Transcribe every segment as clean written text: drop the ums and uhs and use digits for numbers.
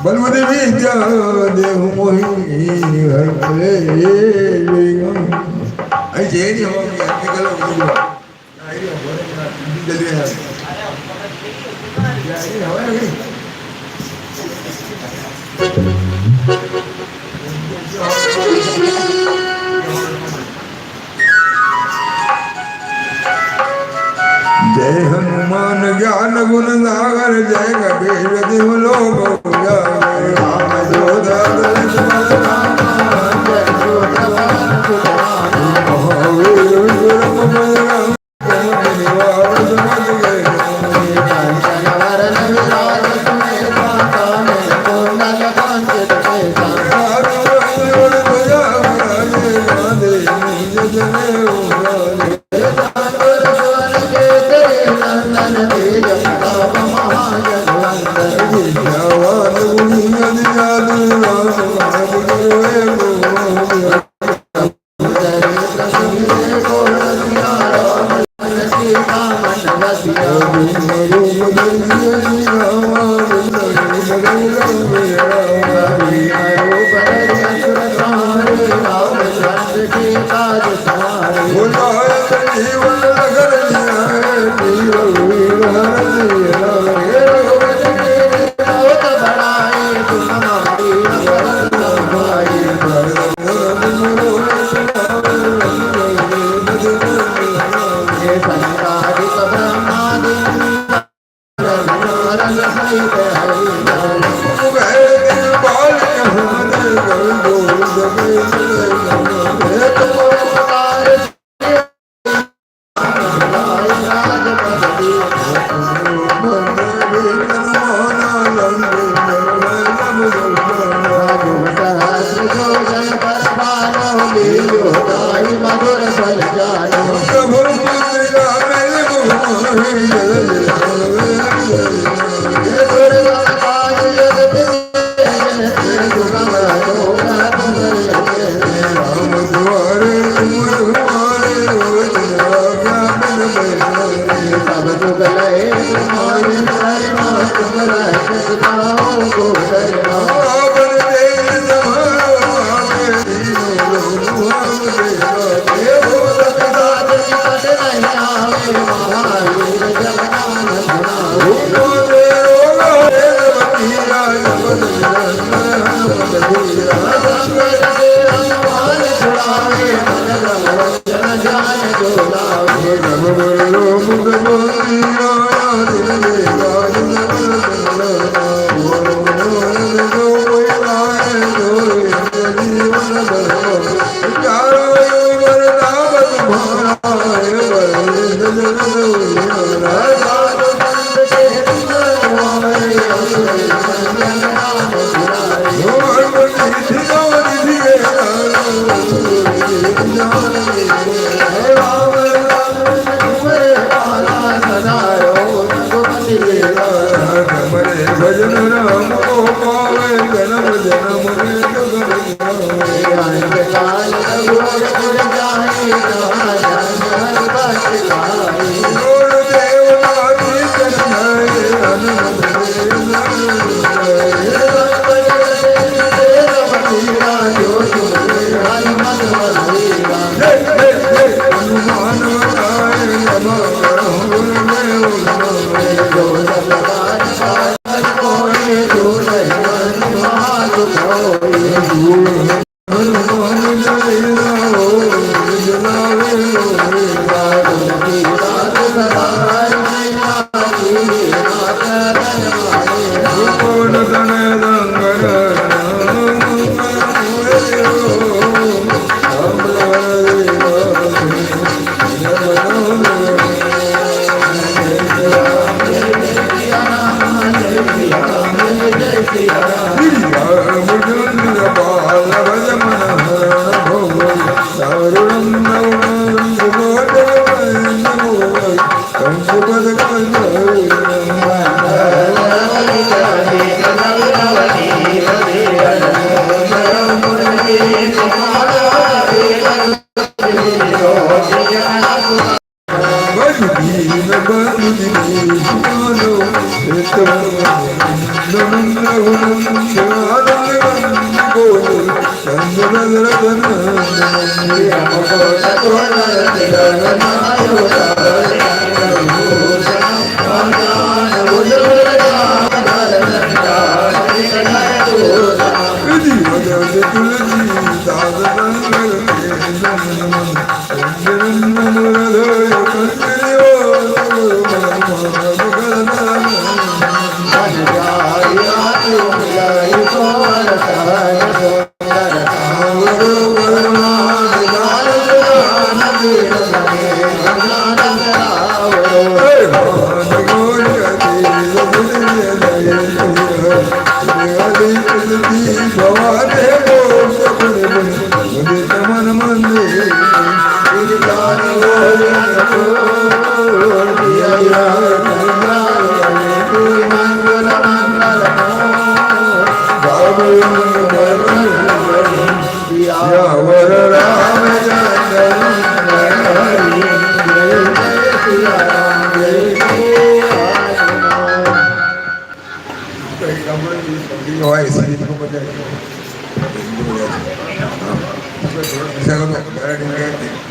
बलवती विद्या देव मोहिनी हरे आई jenny हो गया निकलो निकलो आई हो बोले जल्दी है आई हो गई जय हनुमान ज्ञान गुण सागर जय कबीर देव लोक उजागर राम जोधा महावीर विक्रम बजरंग निवार समझ गए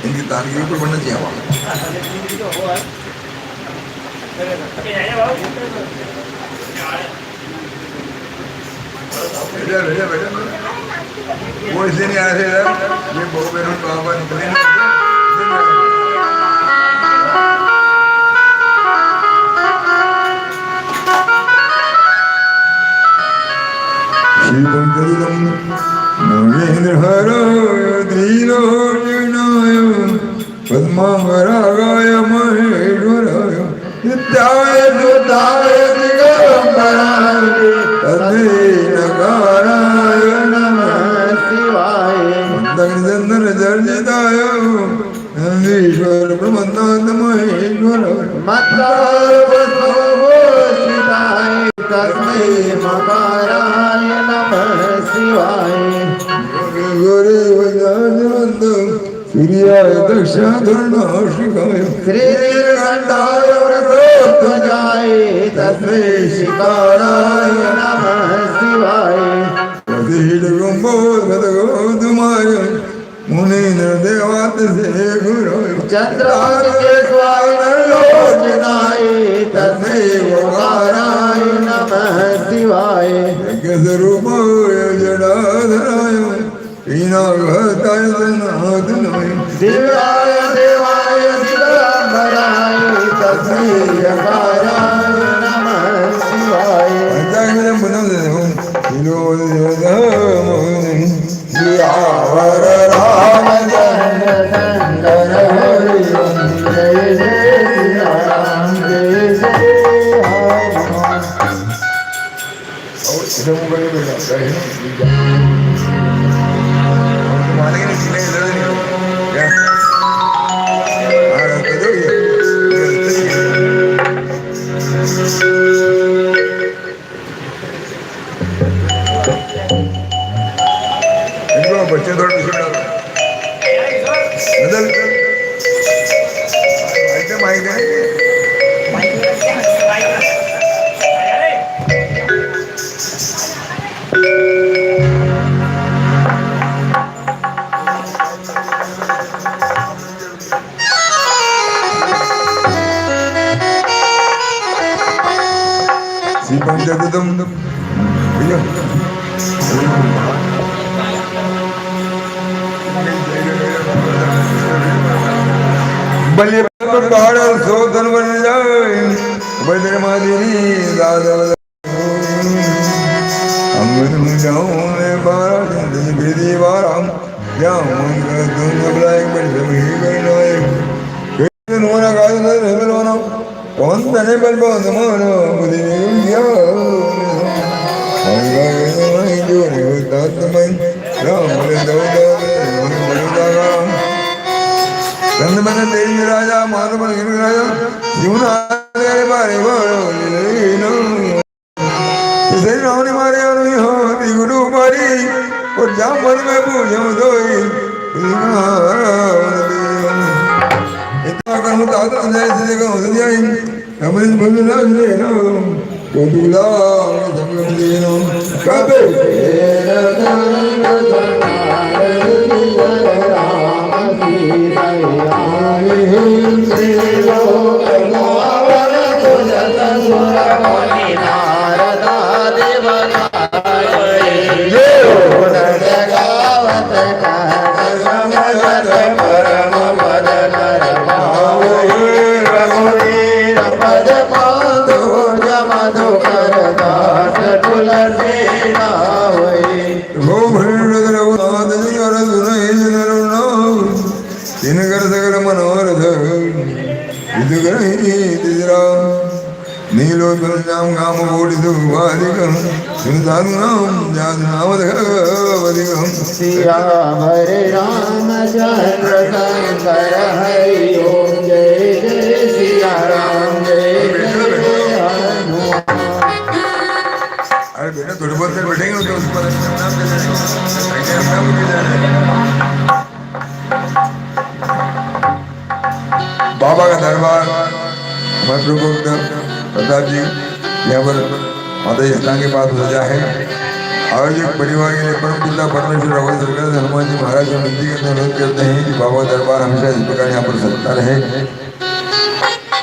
इनकी तारीफ पर बनना चाहिए बेटा बेटा बेटा वो इसलिए नहीं आया थे यार ये बहु बहनों तो आप निकले पद्मांगरागाय महेश्वराय नित्याय सुताय दिगंबराय तस्मै नकाराय नमः शिवाय मंदगंधर जर्जिताय नंदीश्वर ब्रह्मनाथ महेश्वराय मत्ताय तस्मै मकाराय नमः शिवाय गुरु वैदानंद सूर्याय दक्षाधर्णाशिकाय श्रीघंटाय व्रतोध्वजाय तस्मै शिकाराय नमः शिवाय गौतमाय मुनीन्द्र देवात से गुराय चंद्राय लोचनाय तस्मै ओंकाराय नमः शिवाय स्वरूपाय जडाधराय ीनाघताय नादनाय दिव्याय देवाय दिगंबराय तस्मै यकाराय नमः शिवाय पंचांगं पुनः विलोदयधामं सियावर रामचंद्र हरि जय जय सिया राम जय जय हनुमान और इधर मुझे बोला बच्चे थोड़ा बदल माइक है पंचदम बल्ले पहाड़ सोधन बन जाए बजर मादिनी दादा अमृत में जाऊं मैं बारा जिंदगी बेदी बारा जाऊं मैं तुम बुलाए बड़े भी करना है कितने नोना गाय ना रहना कौन तने बल बहुत मानो बुद्धि में गया आई जो ने होता तुम्हें राम ने दो कंद मन तेज राजा मानो बन गिर राजा जीवना तेरे बारे बोलो लीनो इसे राम ने मारे और हो गुरु मारी और जाम मन में पूजो दोई इतना कर्म ताता जैसे जगह हो जाए हमें बोलना नहीं ना तो दूल्हा कबे नीलो नाम गाम बोलिदु वादिकं सुधानुनाम जानावधिकं सिया हरे रामचंद्र शंकर हरि ओम जय जय सिया राम जय जय हनुमान। अरे बेटा थोड़ी बहुत देर बैठेंगे तो उसके बाद नाम ले लेंगे अपना मुझे जाना है। बाबा का दरबार प्रताप जी यहाँ पर माता स्थान के पास सजा है। आयोजक परिवार के लिए परम पिता परमेश्वर अवध सरकार हनुमान जी महाराज से विनती करते अनुरोध करते हैं कि बाबा का दरबार हमेशा इस प्रकार यहाँ पर सत्ता रहे।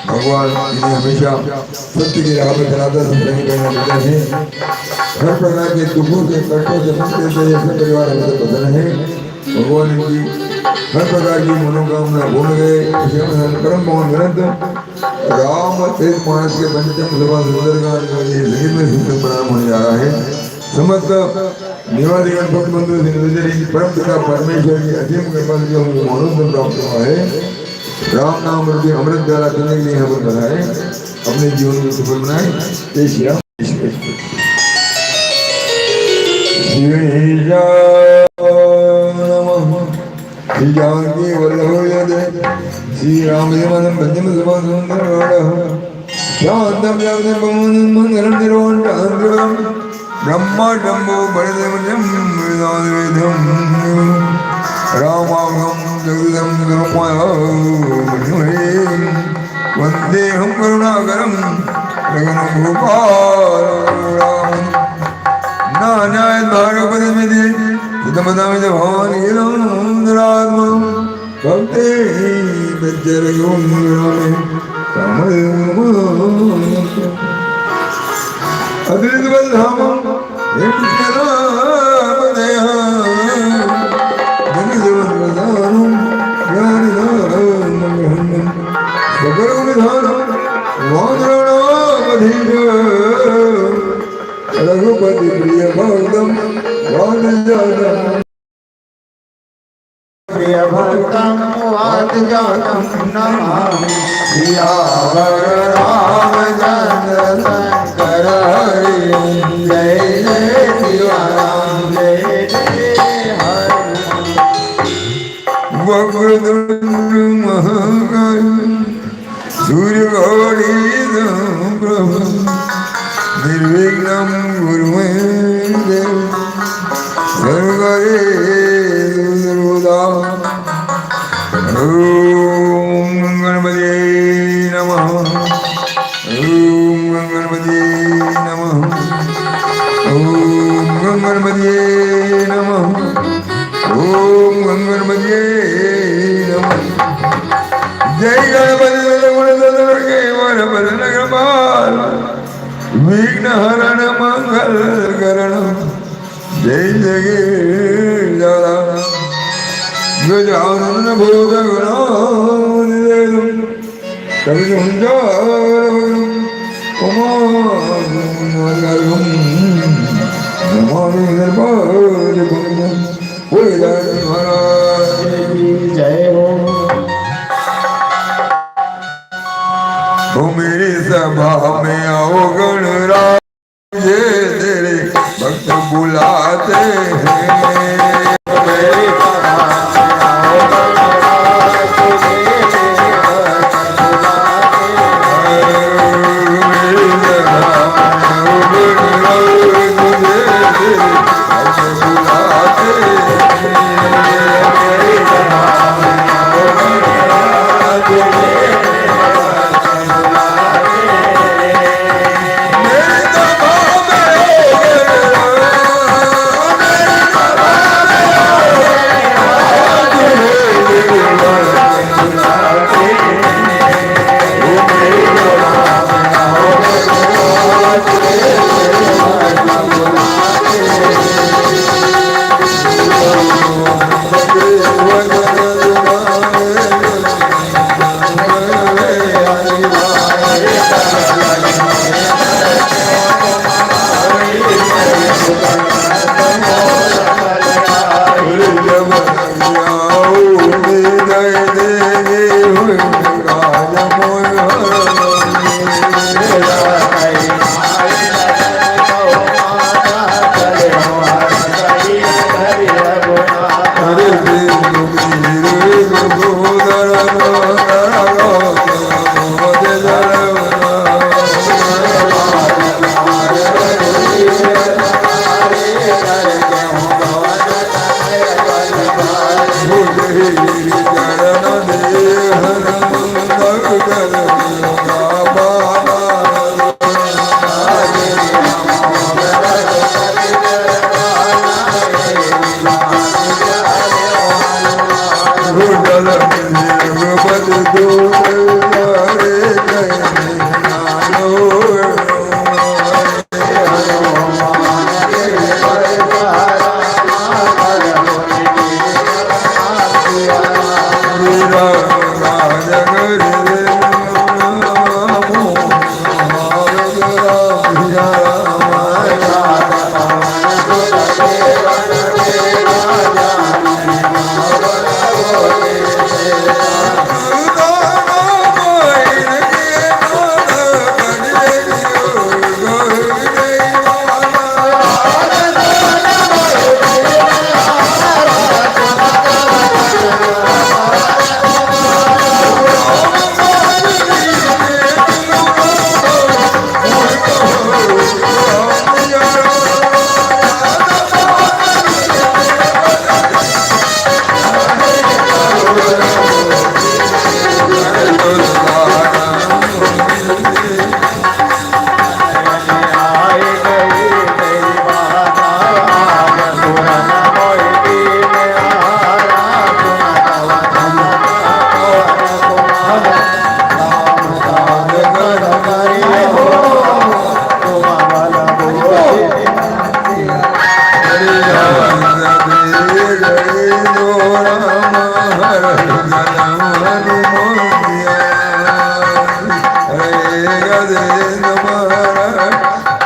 भगवान इन्हें हमेशा सत्य की राह पर चलाता संतन करना देते हैं। हर प्रकार के दुखों से कष्टों से मुक्त से ऐसे परिवार हमें पसंद है। भगवान इनकी हर प्रकार की मनोकामना पूर्ण गए। परम पवन ग्रंथ राम तेज मानस के पंचम सभा सुंदरकांड संगीत में सुंदर प्रणाम होने जा रहा है। समस्त निवासीगण भक्त बंधु परम पिता परमेश्वर की असीम कृपा से जो हमको मनोरंजन प्राप्त हुआ है। राम नाम रूपी अमृत द्वारा करने के लिए यहाँ पर बनाए अपने जीवन को सफल बनाए। जय श्री राम। श्री जानकी वल्लभ श्री राम देवानंद पंचम सभा सुंदर शांतम व्याप्तं पवनं मंगलं निर्वाणं ब्रह्मा डम्बो बलदेवजं वेदं रामावं जगदं गुरुमायं वन्देहं करुणाकरं गगनभूपालं नान्याय भागवतमिति सिद्धमदामि च भवानि गिरात्मा भक्ते बज्जरयोनिरामे अद्रित बलधामं हेमकरामदया जनजवनदानं ज्ञानिदानं सकलगुणधानं वादराणामधीश रघुपति प्रिय भक्तं वादजातं प्रिय भक्तं वादजातं नमामि। सियावर रामचंद्र शंकर हरि जय जय सिया राम जय जय हनुमान। वक्रतुंड महाकाय सूर्यगौरी प्रभ निर्विघ्नं कुरु मे देव सर्वकार्येषु सर्वदा। ओम गणपते नमः। ओम गणपते नमः। ओम गणपते नमः। ओम गणपते नमः। जय गणपति गुणधर वरवरण कृपाल विघ्नहरण मंगल करण जय जगेला गजानन भूतगणानिलयं कविकुञ्जारवरं उमामण्डलं नमामि निर्भयं वेदांत महाराज की जय हो। तो मेरी सभा में आओ गणराज तेरे भक्त बुलाते हैं। मेरी सभा में आओ गणराज तेरे भक्त बुलाते हैं। मेरी सभा में आओ गणराज तेरे भक्त बुलाते हैं। मेरी सभा में आओ गणराज तेरे मेरी सभा में आओ गणराज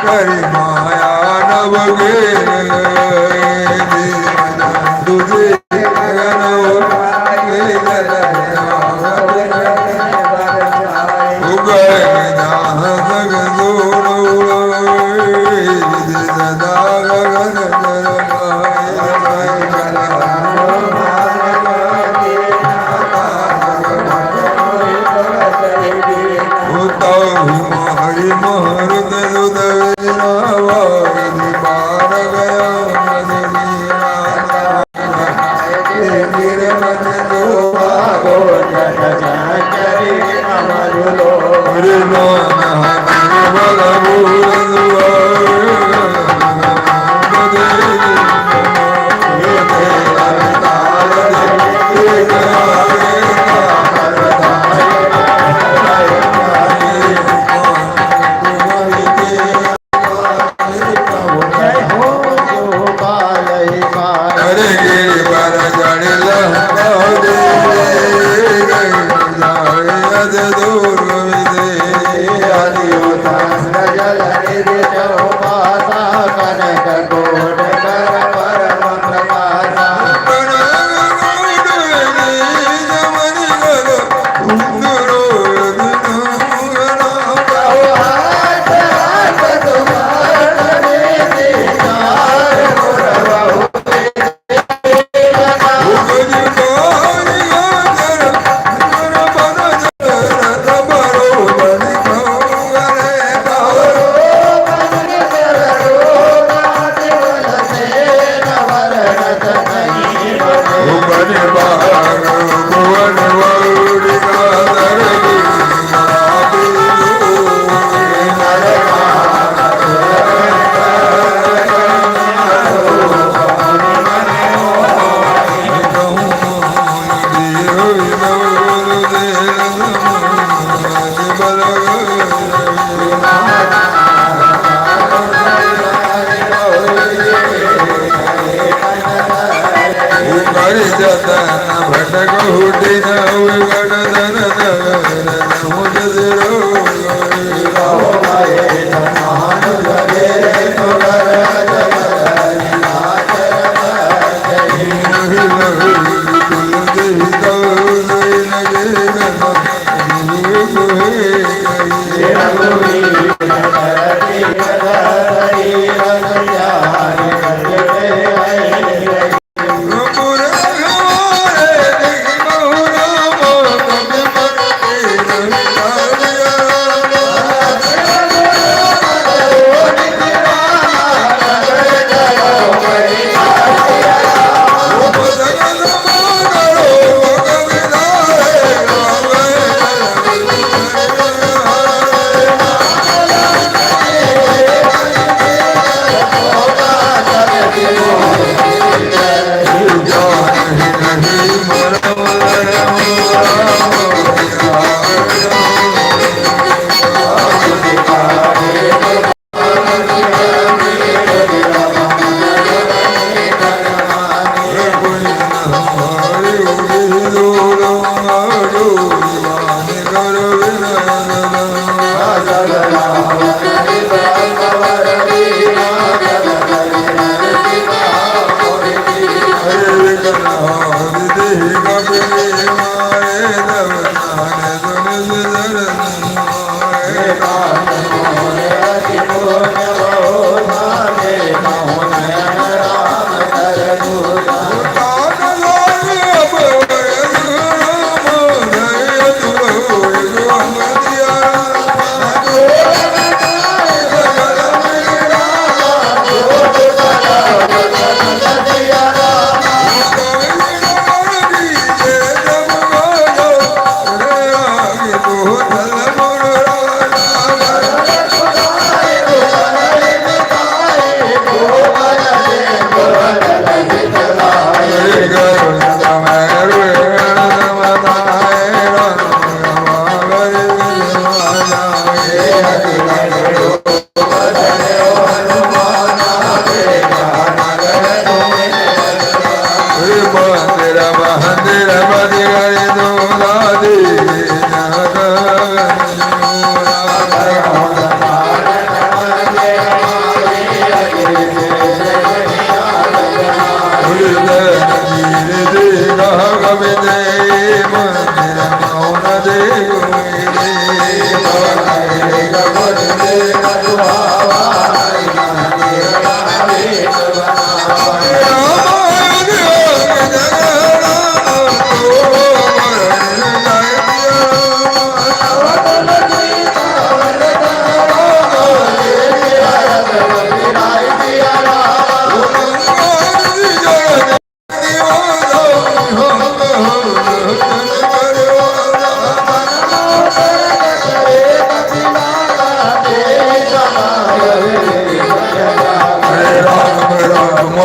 કરી માયા નવ તુજે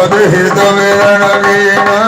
हित मेरा नगीना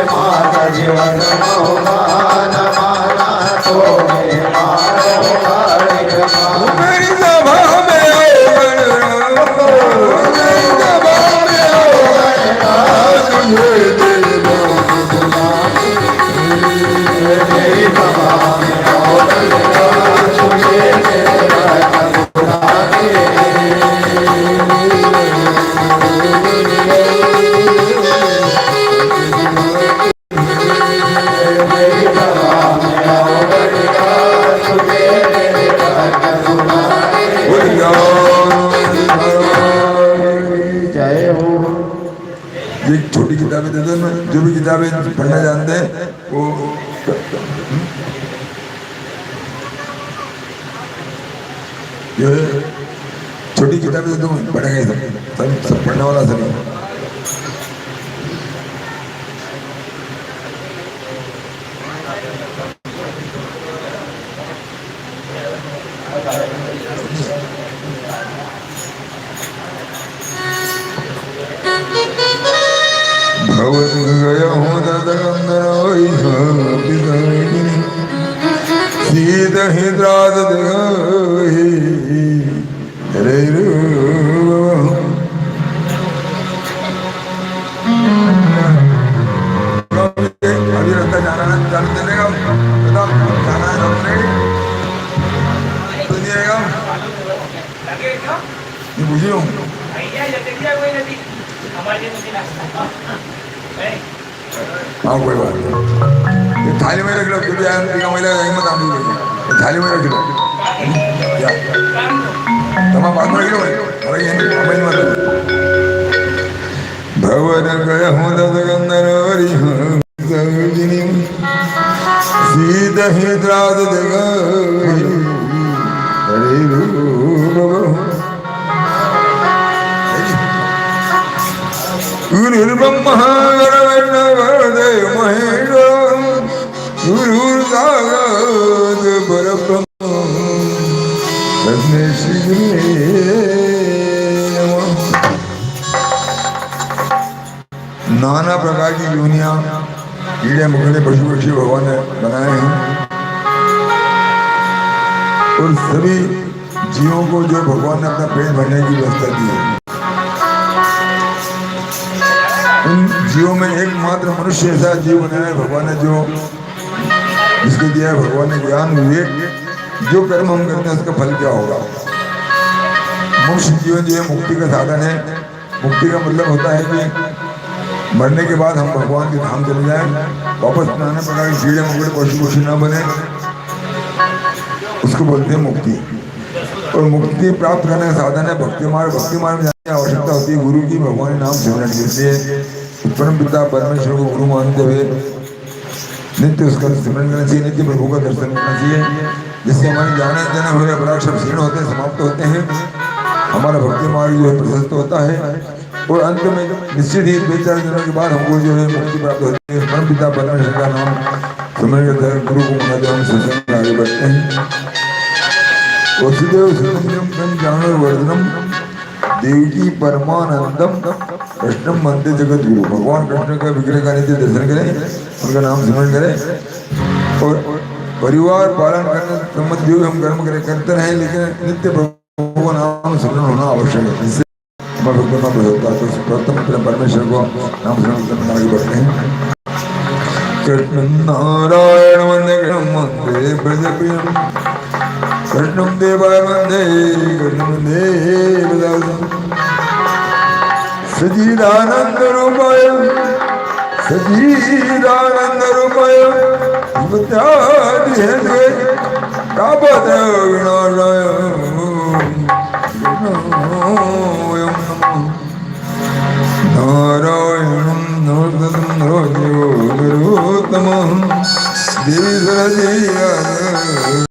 माता जीवन मोहमान माना तो मेरी सभा में एक छोटी किताबें दे दो ना, जो भी किताबें पढ़ना जानते हैं वो ये छोटी किताबें दे दो, पढ़ेंगे सब पढ़ने वाला सभी। भवन गया हूँ सीत हिद्राद रे अभी रखता जाना है, जाने देने का जाना है हमने तो नहीं आएगा ये बुझी हूँ हाँ कोई बात नहीं, ये थाली में रख लो क्योंकि महिला हिम्मत आनी होगी, थाली में रख लो क्या तमाम बात में रख लो अरे ये नहीं मत भवन गया हूँ दगंदरी सीत हिद्राद हरे गुरुर्ब्रह्मा गुरुर्देव महेश्वर गुरुर्साक्षात् परब्रह्म तस्मै श्री गुरुवे नमः। नाना प्रकार की योनियां कीड़े मकोड़े पशु पक्षी भगवान ने बनाए हैं और सभी जीवों को जो भगवान ने अपना पेट भरने की व्यवस्था दी है, उन जीवों में एकमात्र मनुष्य ऐसा जीव बनाया है भगवान ने जो जिसको दिया है भगवान ने ज्ञान विवेक, जो कर्म हम करते हैं उसका फल क्या होगा। मनुष्य जीवन जो है मुक्ति का साधन है। मुक्ति का मतलब होता है कि मरने के बाद हम भगवान के धाम चले जाएं, वापस नाना प्रकार के कीड़े मकोड़े पशु पक्षी न बने, उसको बोलते हैं मुक्ति। और मुक्ति प्राप्त करने का साधन है भक्ति मार्ग। भक्ति मार्ग में जाने की आवश्यकता होती है गुरु की, भगवान नाम सिमरन के लिए परम पिता परमेश्वर को गुरु मानते हुए नित्य उसका सिमरन करना चाहिए, नित्य प्रभु का दर्शन करना चाहिए, जिससे हमारे जाने जाने हुए अपराध सब क्षीण होते हैं, समाप्त होते हैं, हमारा भक्ति मार्ग जो है प्रशस्त होता है और अंत में निश्चित ही 2-4 दिनों के बाद हमको जो है मुक्ति प्राप्त होती है। परम पिता परमेश्वर का नाम सिमरन करते हुए गुरु को मनाते हम सत्संग में आगे बढ़ते हैं। वसुदेव सुतम ज्ञानवर्धनम देवकी परमानंदम कृष्णम वंदे जगत गुरु। भगवान कृष्ण का विग्रह का नित्य दर्शन करें, उनका नाम स्मरण करें और परिवार पालन करने संबंध जो हम कर्म करते रहें, लेकिन नित्य प्रभु का नाम स्मरण होना आवश्यक है, जिससे हमारा भक्ति होता है। तो प्रथम परमेश्वर को नाम स्मरण करना आगे बढ़ते हैं। कृष्ण नारायण वंदे कृष्ण वंदे ब्रज प्रियम कृष्णं देवाय वंदे कृष्णं देवदास सच्चिदानंद रूपाय विद्याधि हेतवे तापत्रय विनाशाय नारायणं नमोस्तुतं गुरुतमं देवी सरस्वती।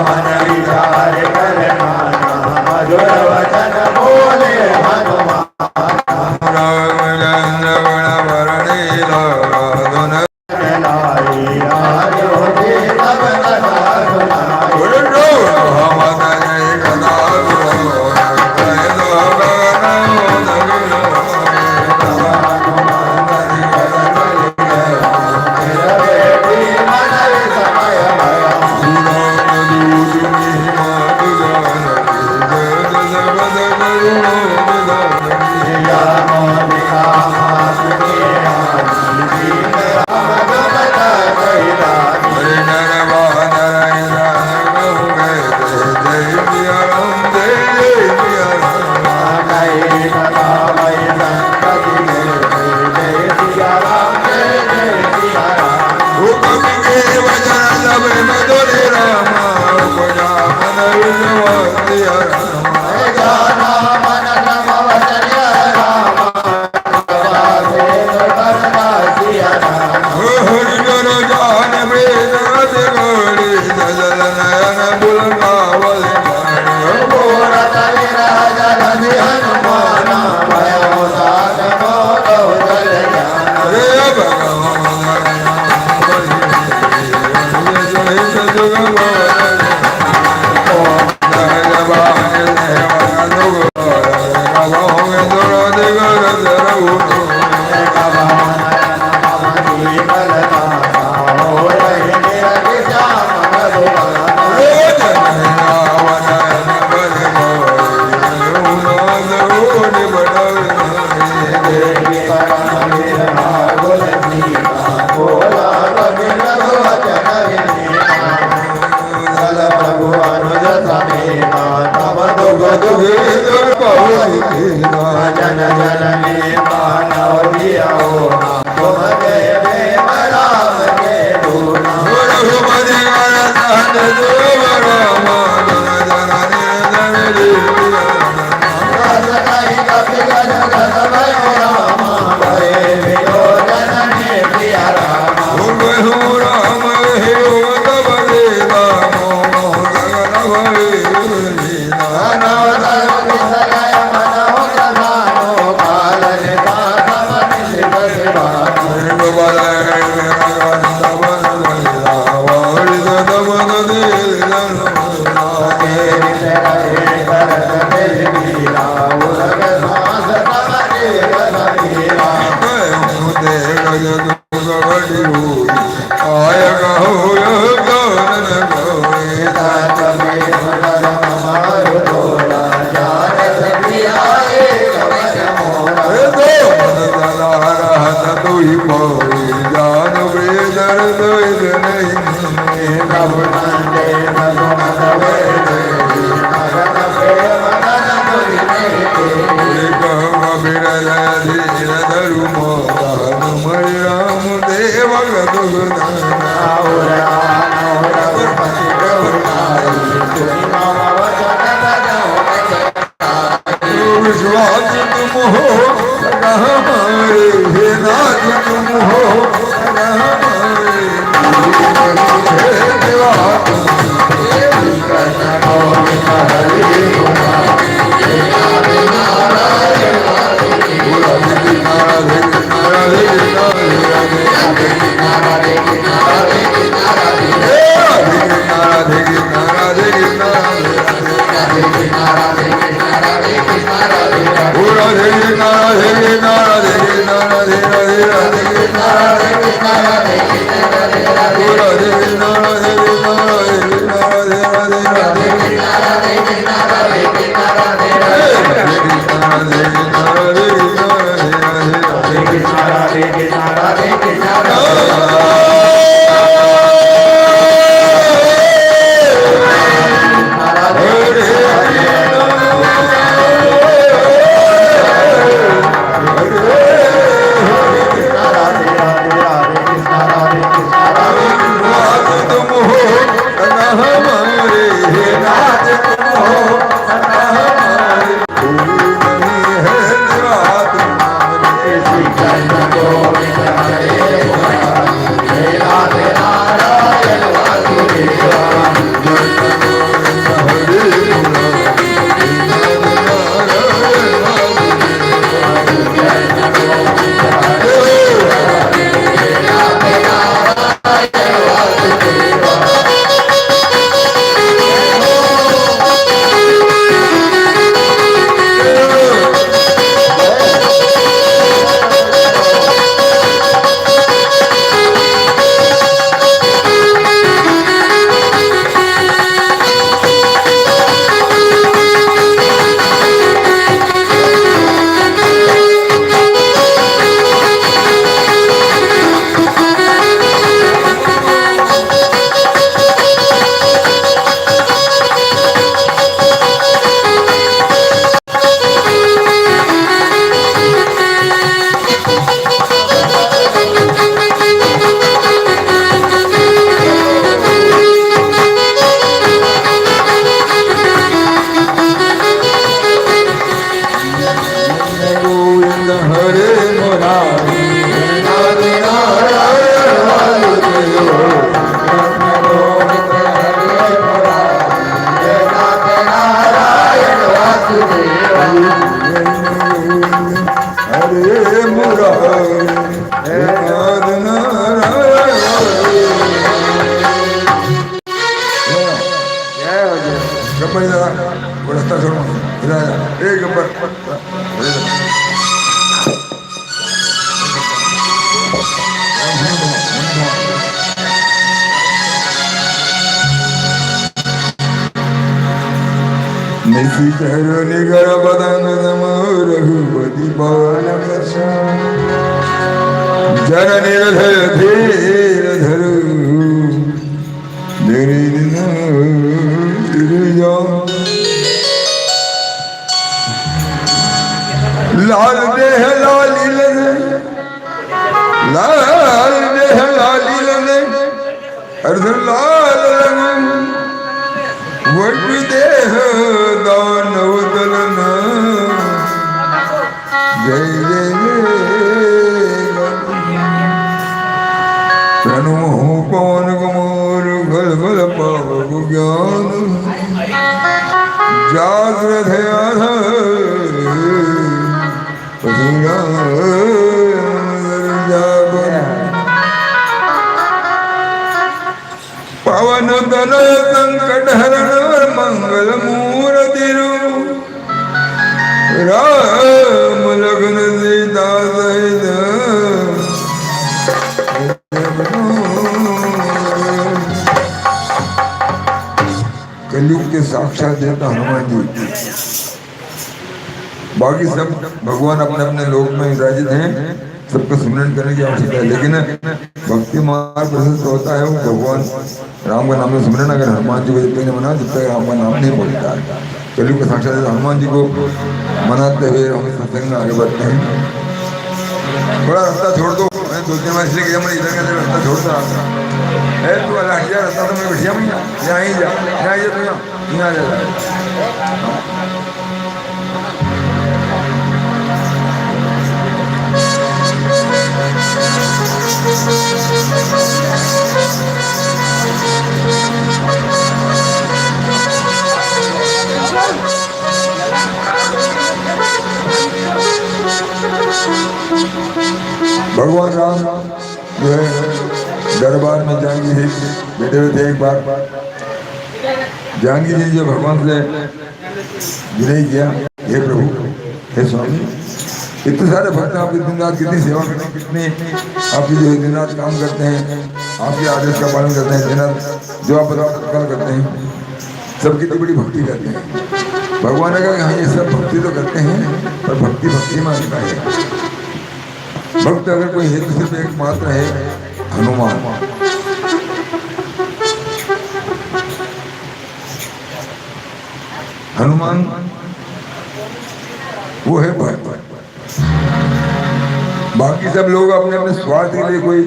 मन विचार कर नाना मधुर वचन बोले हनुमान लाई आयो जी तब कथा सुनाई जन जन में मानव दिया तुम जय देव राम के दूना तुम निशिचर निगर बदन नम रघुपति पवन जन निर्धर धीर धरु लाल देह लाली लाल देह लाली अर्ध लाल वर्ग देह दानव दलन जय जय प्रणम हो पवन कुमार गल गल पावक ज्ञान जागृत पवन तन संकट हरण मंगल मूर्ति राम लग्न सीता सहित कलयुग के साक्षात देवता हनुमान जी। बाकी सब भगवान अपने अपने लोक में विराजित हैं, सबका सुमिरन करने की आवश्यकता है, लेकिन भक्ति मार्ग प्रशस्त होता है वो भगवान राम का नाम में सुमिरन अगर हनुमान जी को जब तक नहीं मना जब तक राम का नाम नहीं बोलता है। कलयुग का साक्षात हनुमान जी को मनाते हुए हम सत्संग में आगे बढ़ते हैं। थोड़ा रास्ता छोड़ दो, मैं 2-3 बार इसलिए गया, मैं इधर का रास्ता छोड़ता रहा है। तू अल्लाह हटिया रास्ता तो मैं बैठिया मैं यहाँ ही जा, यहाँ ही जा, तू यहाँ जा। भगवान राम जो है दरबार में जानकी जी बैठे हुए थे। एक बार जानकी जी जो भगवान से विनय किया, हे प्रभु, हे स्वामी, इतने सारे भक्त आपकी दिन रात कितनी सेवा करते हैं, कितने आपकी जो दिन रात काम करते हैं, आपके आदेश का पालन करते हैं, दिन रात जो आप बताओ करते हैं, सब कितनी बड़ी भक्ति करते हैं। भगवान ने कहा हाँ ये सब भक्ति तो करते हैं, पर भक्ति भक्ति में आता है। भक्त अगर कोई है तो सिर्फ एक मात्र है, हनुमान। हनुमान वो है भक्त। बाकी सब लोग अपने अपने स्वार्थ के लिए, कोई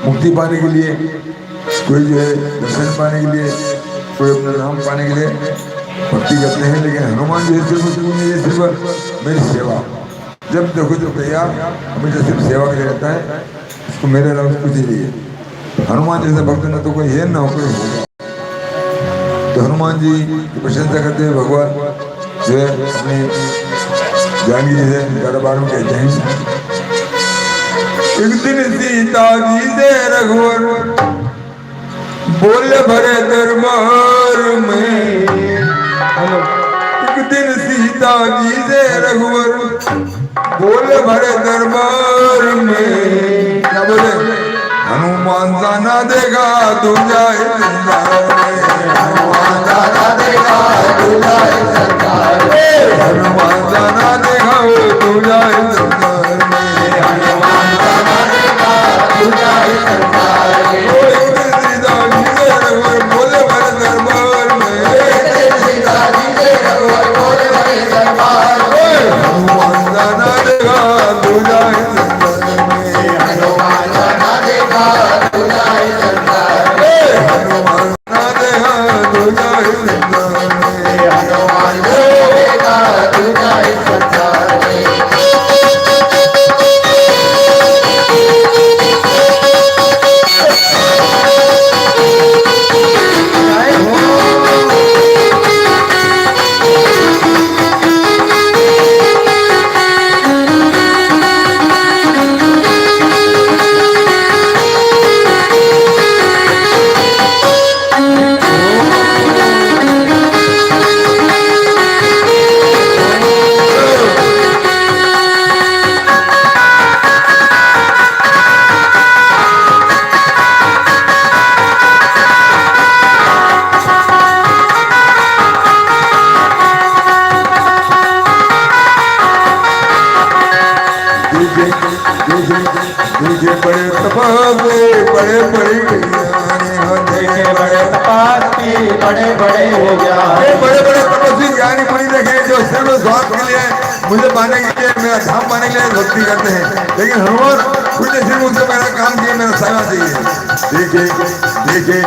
मुक्ति पाने के लिए, कोई जो है दर्शन पाने के लिए, कोई अपना नाम पाने के लिए भक्ति करते हैं, लेकिन हनुमान जो है सिर्फ मेरी सेवा। जब देखो जो तैयार हमेशा सिर्फ सेवा के लिए रहता है, उसको मेरे अलावा कुछ ही नहीं है। हनुमान जैसे भक्त न तो कोई है ना कोई होगा। तो हनुमान जी की प्रशंसा करते हुए भगवान जो है अपनी जानकी जी से दरबार में कहते हैं, एक दिन सीता जी से रघुवर बोले भरे दरबार में, एक दिन सीता जी से रघुवर बोले भरे दरबार में, क्या बोले, हनुमान जाना देगा तू जाए दरबार में, हनुमान जाना देगा तू जाए दरबार में, हनुमान जाना देगा तू जाए दरबार में, हनुमान जाना देगा तू जाए दरबार में, बोले भरे दरबार में, सीता जी से रघुवर बोले भरे दरबार में, हनुमान जाना देगा तू जाए दरबार में, हनुमान जाना देगा तू जाए दरबार में, हनुमान जाना देगा तू जाए दरबार में, हनुमान देगा तू जाए दरबार में। तपस्वी बड़े बड़े ज्ञानी हो देखे बड़े तपासी बड़े बड़े ज्ञानी ये बड़े बड़े तपस्वी ज्ञानी मुनि देखे जो सिर्फ स्वार्थ के लिए मुझे पाने के लिए मेरा धाम पाने के लिए भक्ति करते हैं, लेकिन हनुमान कुछ नहीं सिर्फ उनसे मेरा काम किए मेरा सेवा चाहिए। देखे देखे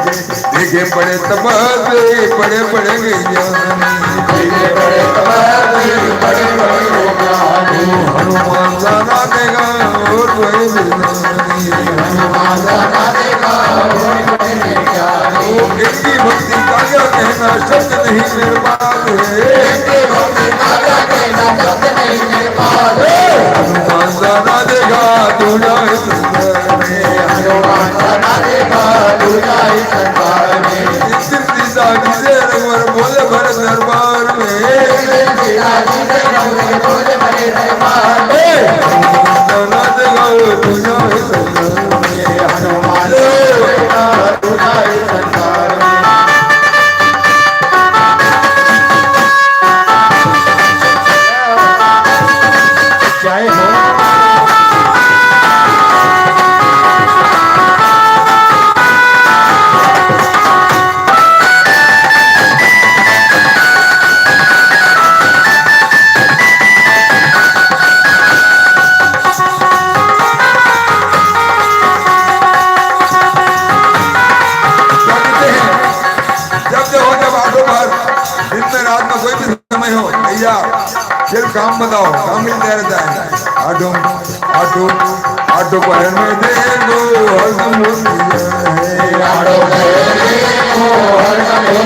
देखे बड़े तपस्वी बड़े बड़े ज्ञानी देखे बड़े तपासी बड़े बड़े ज्ञानी हनुमान जाना देगा और कोई ज्ञानी हनुमान जाना देगा और कोई ज्ञानी इनकी भक्ति का क्या कहना शब्द नहीं मेरे पास है। इनकी भक्ति का क्या कहना शब्द नहीं मेरे पास है। हनुमान जाना देगा तू जाए संसार में हनुमान जाना देगा तू जाए संसार में सीता जी से रघुवर बोले भरे दरबार में सीता जी से रघुवर बोले भरे दरबार में जाना देगा तू जाए संसार में हनुमान देगा तू जाए संसार में जय हो सिर्फ काम बताओ, काम मिलता रहता है। आटो आटो आटो पहन में देखो हरदम हो आटो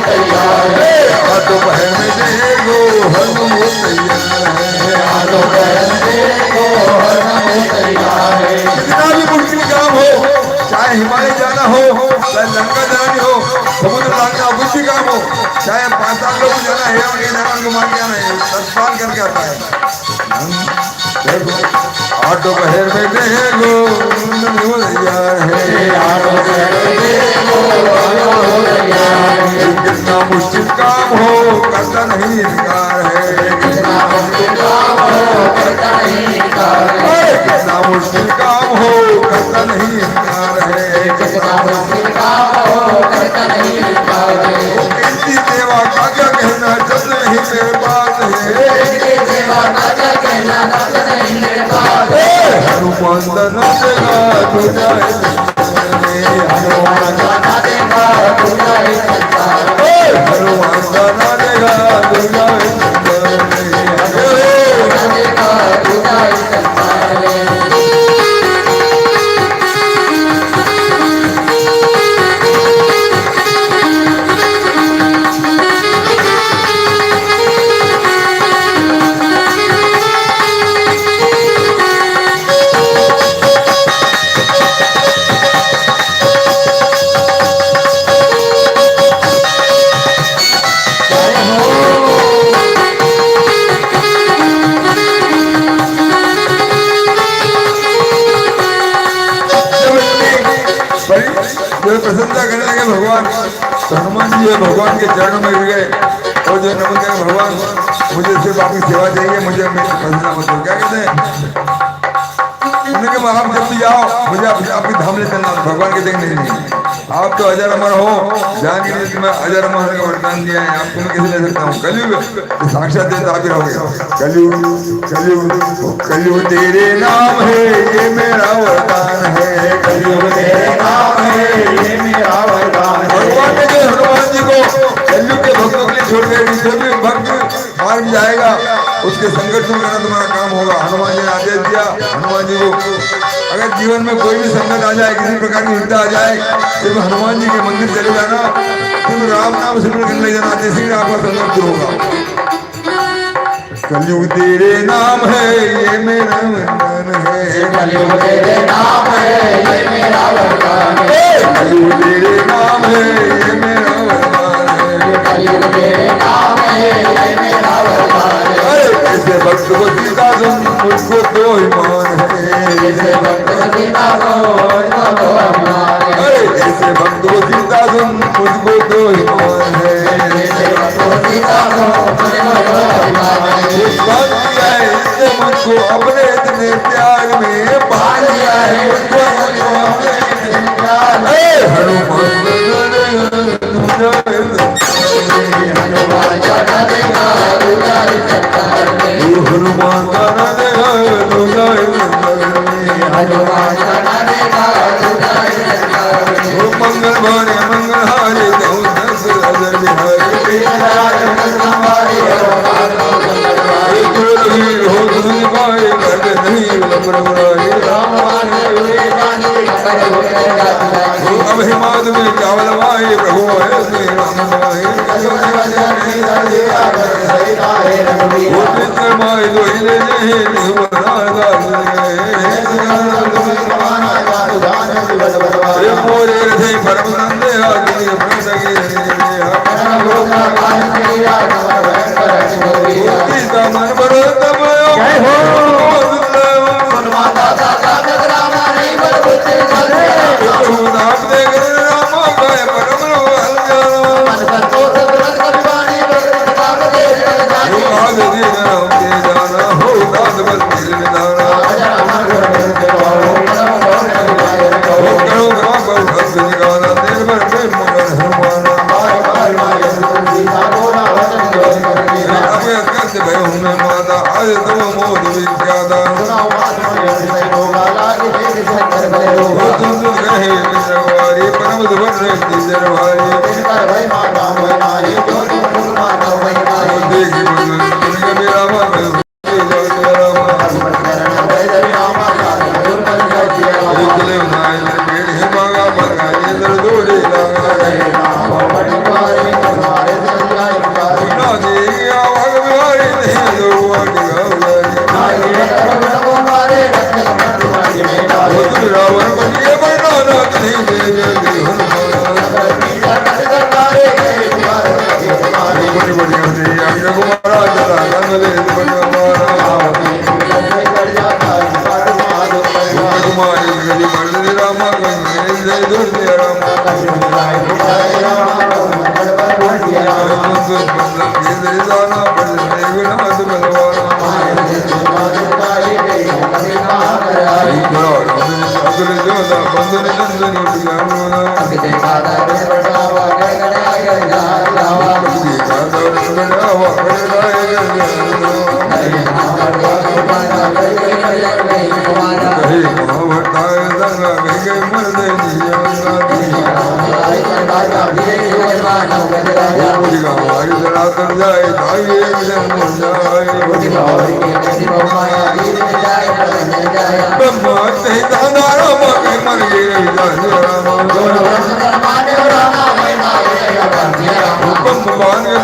तैयार है आटो पहन में देखो हरदम हो आटो देखो हरदम तैयार है कितना भी मुश्किल काम हो, चाहे हिमालय जाना हो, चाहे लंका जानी हो, समुद्र लाना कुछ भी काम हो, चाहे पाताल लोग जाना है और नारायण को मार के आना है, तत्काल करके आता है। देखो आटो पहर में देखो तैयार है कितना मुश्किल काम हो करता नहीं इनकार है कितना मुश्किल काम हो करता नहीं इनकार है इनकी सेवा का क्या कहना जब नहीं मेरे पास है हनुमान दना देगा तू जाए हनुमान दना देगा तू जाए प्रसन्नता करने लगे भगवान, तो हनुमान जी भगवान के चरणों में गिर गए और जो नमन करें भगवान मुझे सिर्फ आपकी सेवा चाहिए, मुझे प्रसन्नता मत दो। क्या कहते हैं उन्होंने आप जब भी जाओ मुझे आपकी धाम ले चलना, भगवान के देखने नहीं आप तो अजर अमर हो, जान के लिए मैं अजर अमर होने का वरदान दिया है, आपको मैं कैसे ले सकता हूँ। कलयुग साक्षात देता आप ही रहोगे। कलयुग कलयुग कलयुग तेरे नाम है ये मेरा वरदान है, कलयुग तेरे नाम है ये मेरा वरदान है। भगवान ने जो हनुमान जी को कलयुग के भक्तों के लिए छोड़ गए, जो भी भक्त मार भी जाएगा उसके संकट में करना तुम्हारा काम होगा। हनुमान जी ने आदेश दिया हनुमान जी को, अगर जीवन में कोई भी संकट आ जाए, किसी प्रकार की चिंता आ जाए, सिर्फ हनुमान जी के मंदिर चले जाना, सिर्फ राम नाम सिमरन करने लग जाना, जैसे ही आपका संकट दूर होगा। कलयुग तेरे नाम है ये मेरा वरदान है, कलयुग तेरे नाम है ये मेरा वरदान है, कलयुग तेरे नाम है ये मेरा वरदान है, कलयुग तेरे नाम है ये मेरा वरदान है। ऐसे भक्त को सीता सुन मुझको तो ईमान है, ऐसे भक्त को सीता तो अभिमान है, ऐसे भक्त को सीता सुन मुझको तो ईमान है, ऐसे भक्त को सीता मुझको तो अभिमान है। बांध दिया है इसने मुझको अपने इतने प्यार में, बांध दिया है मुझको मंगल भारे मंगल हारे देव दस अजर बिहारी हो तुम पाए कर नहीं प्रभुरारी अब हिमाद में चावल वाए प्रभु है श्री राम माए दो हिले मोरे थे परम नंदे आदमी मन बड़ो तब Bye.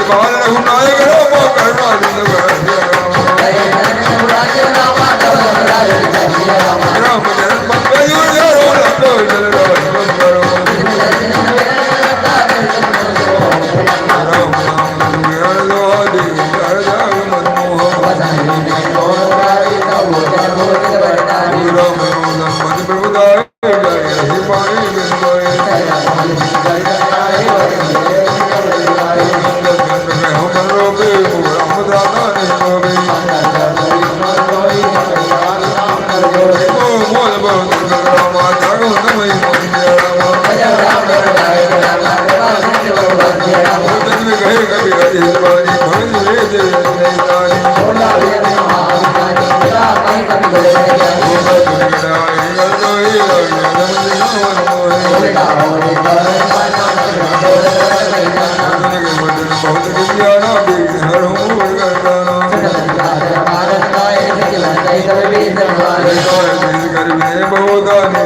बाल रघुनायक राम करुणा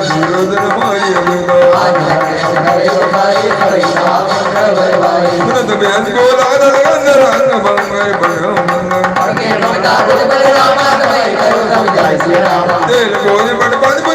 सिंधु राम जन्म पंकज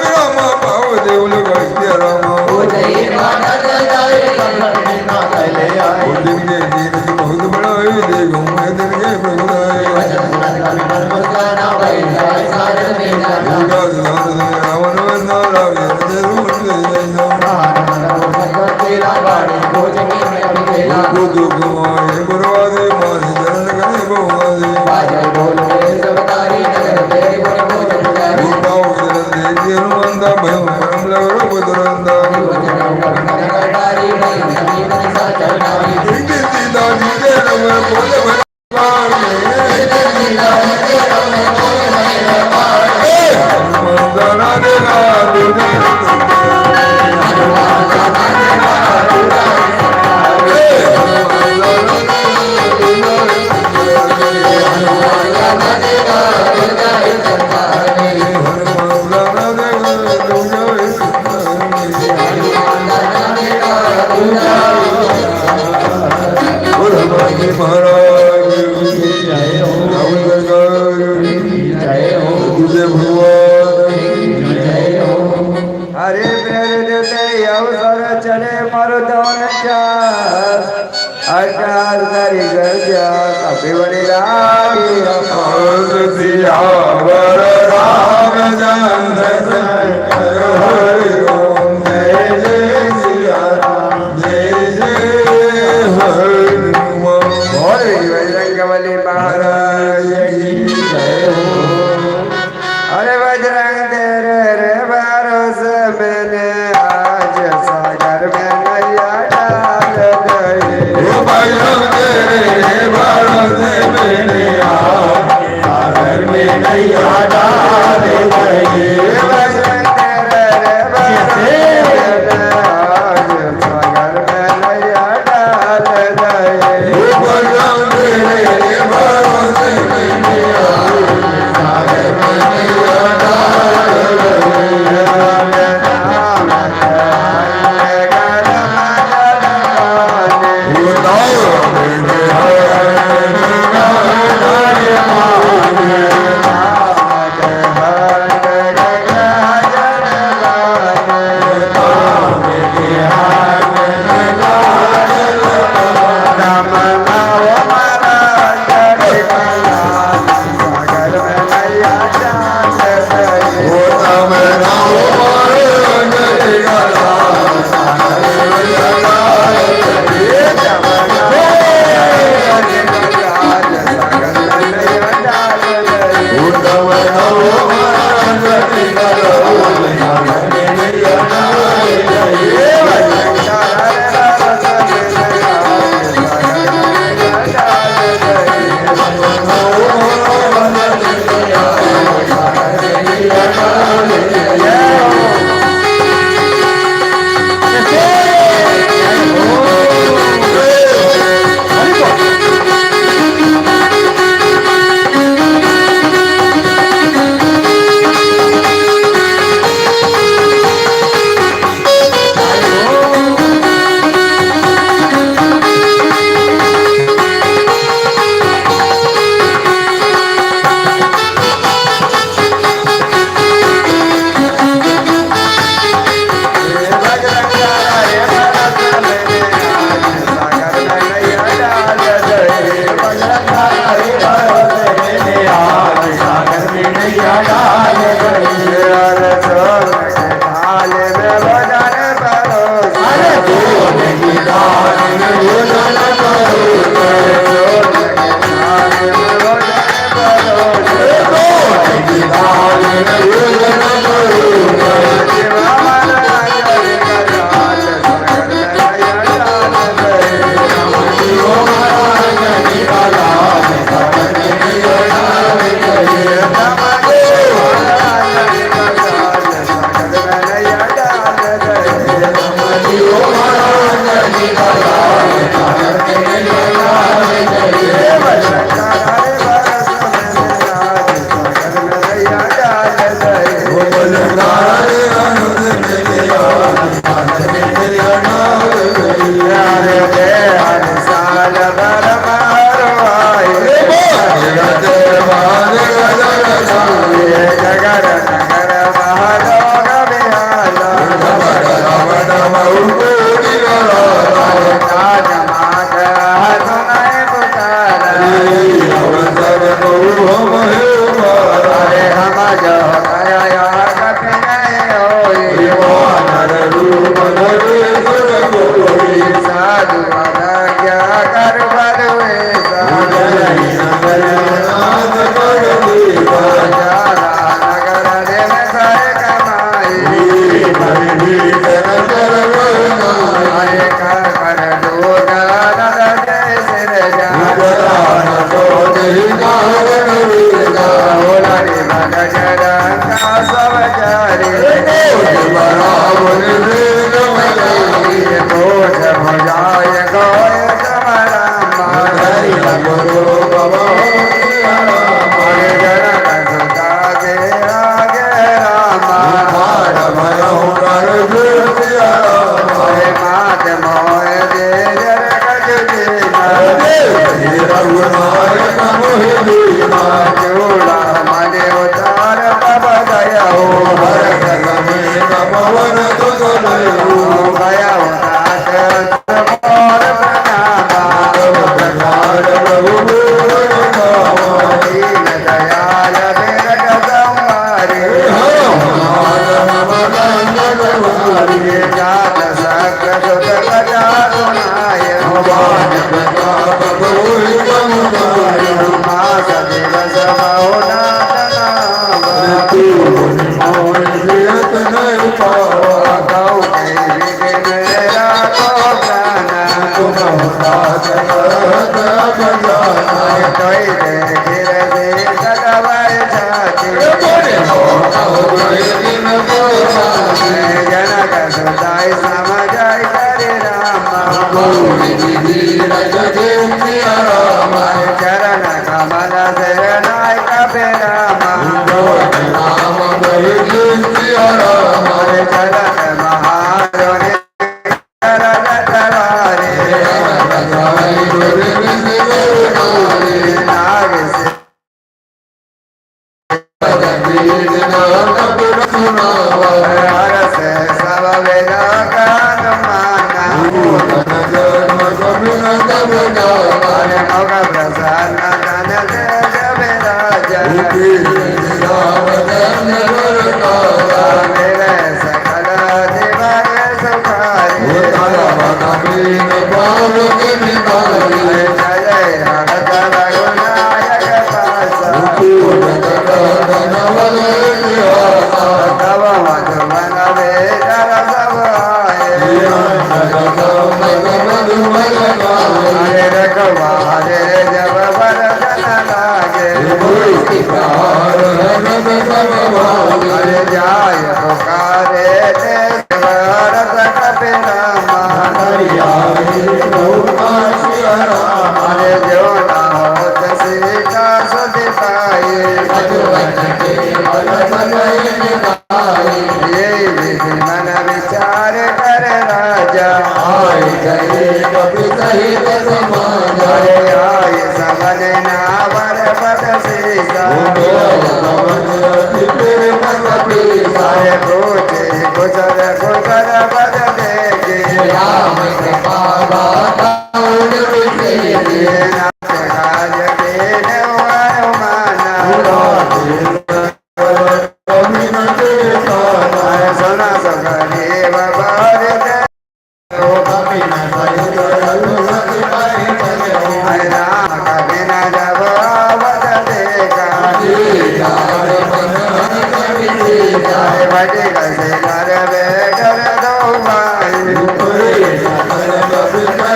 Hare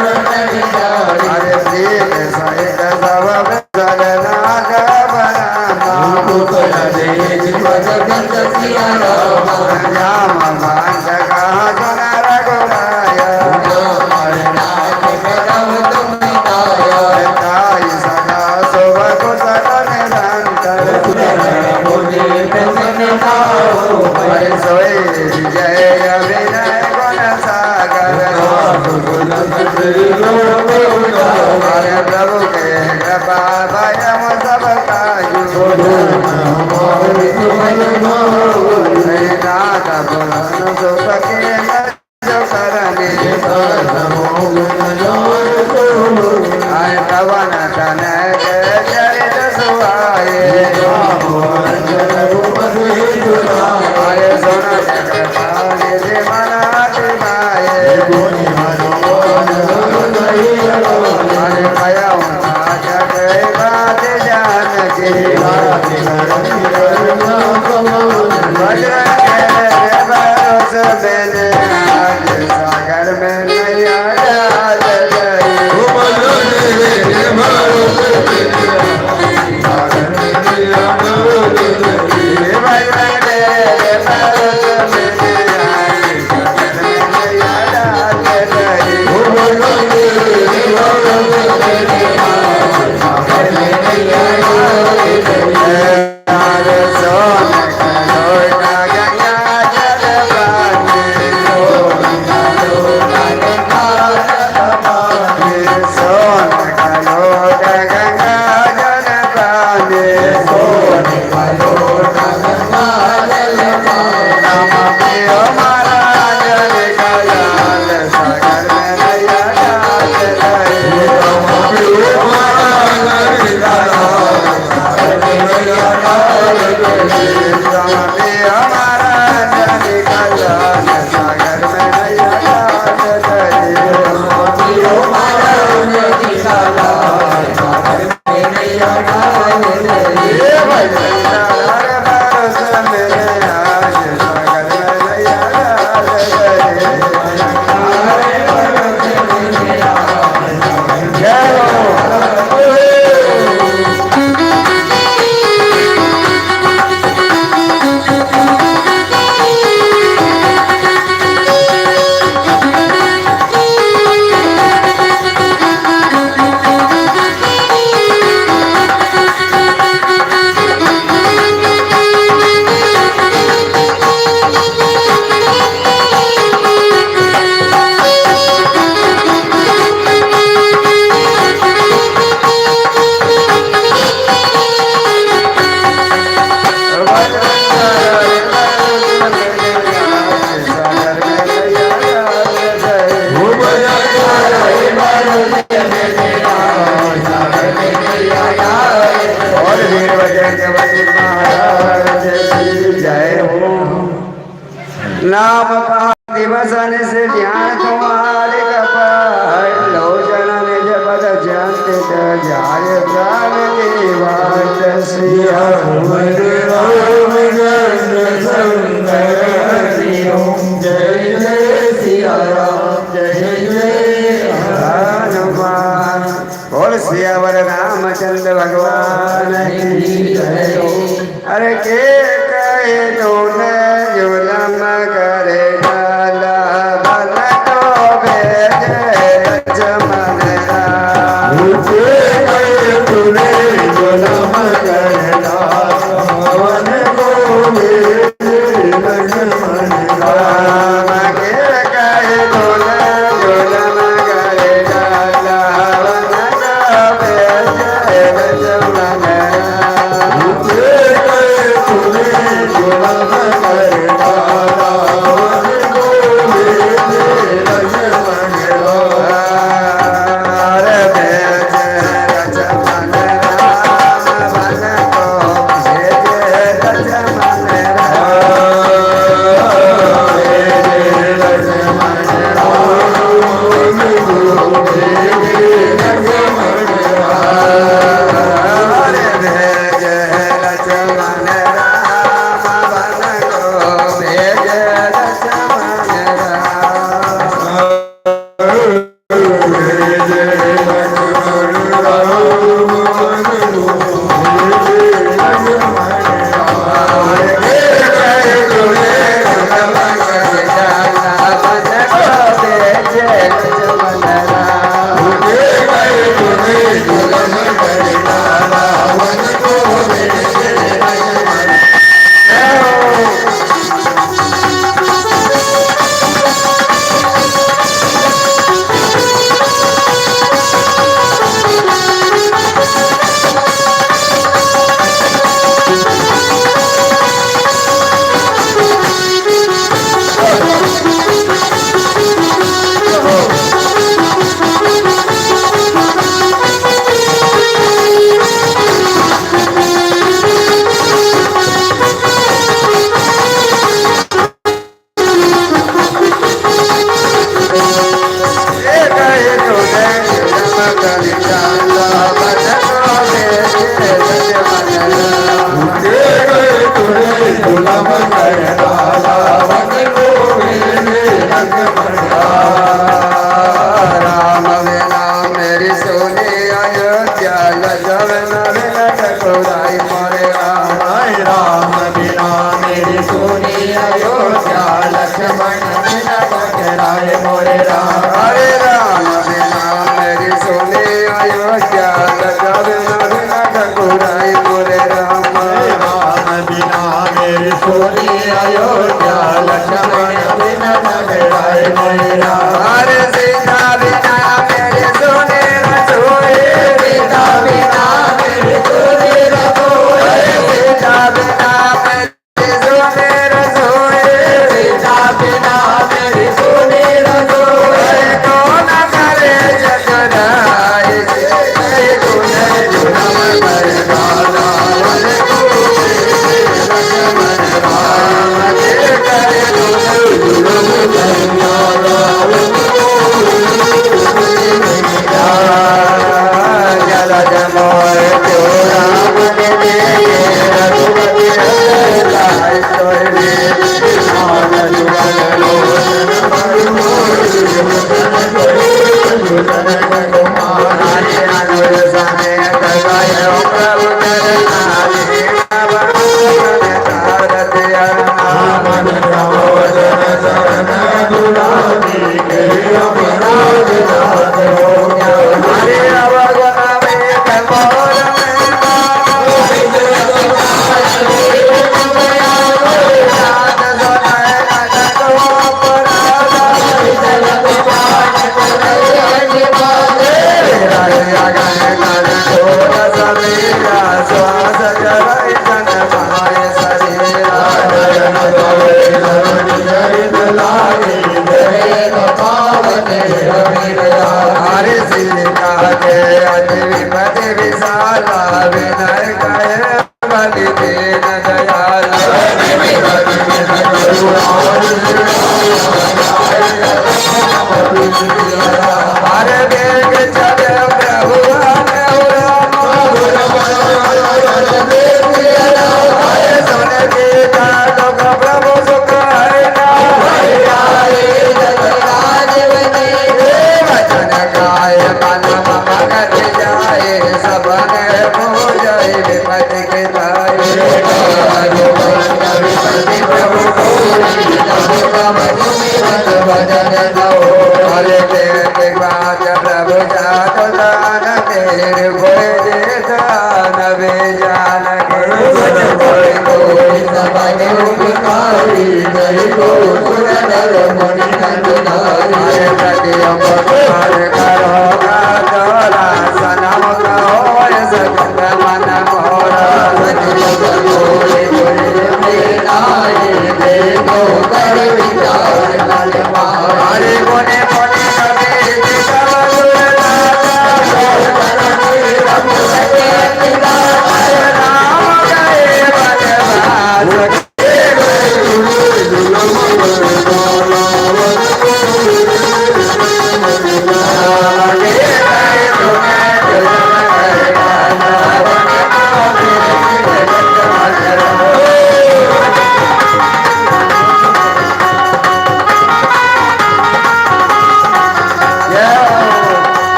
अरे प्रीत सहित सब जगन्नाथ राम भांज कहा सुन रघुराय ताई सदा शुभ कुशल निरंतर सोई जय विनय गुण सागर हरे प्रभु के कृपा भयम सब काजू नाथ पुराण सुख के जो करने आय पवन तन के चरित सुहाए आय सुन जगतानि मनाति माये आय भयम जग बात जान के वज्र के भरोस मैंने आज सागर में नैया डाल गई नाम कहा दिवसन से ध्यान तुम्हारे कपाय लोचन निज पद जंत जाय प्राण देवात सिया राम जय जय सिया राम जय जय हनुमान बोल सियावर रामचंद्र भगवान की जय। अरे के कहे तूने जुलम करे डाला बल तो भेजे लक्ष्मण राम के कहे तूने जुलम करे डाला बल को भेजे लक्ष्मण राम के कहे तूने जुलम करे डाला बल को भेजे लक्ष्मण राम के कहे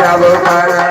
भाव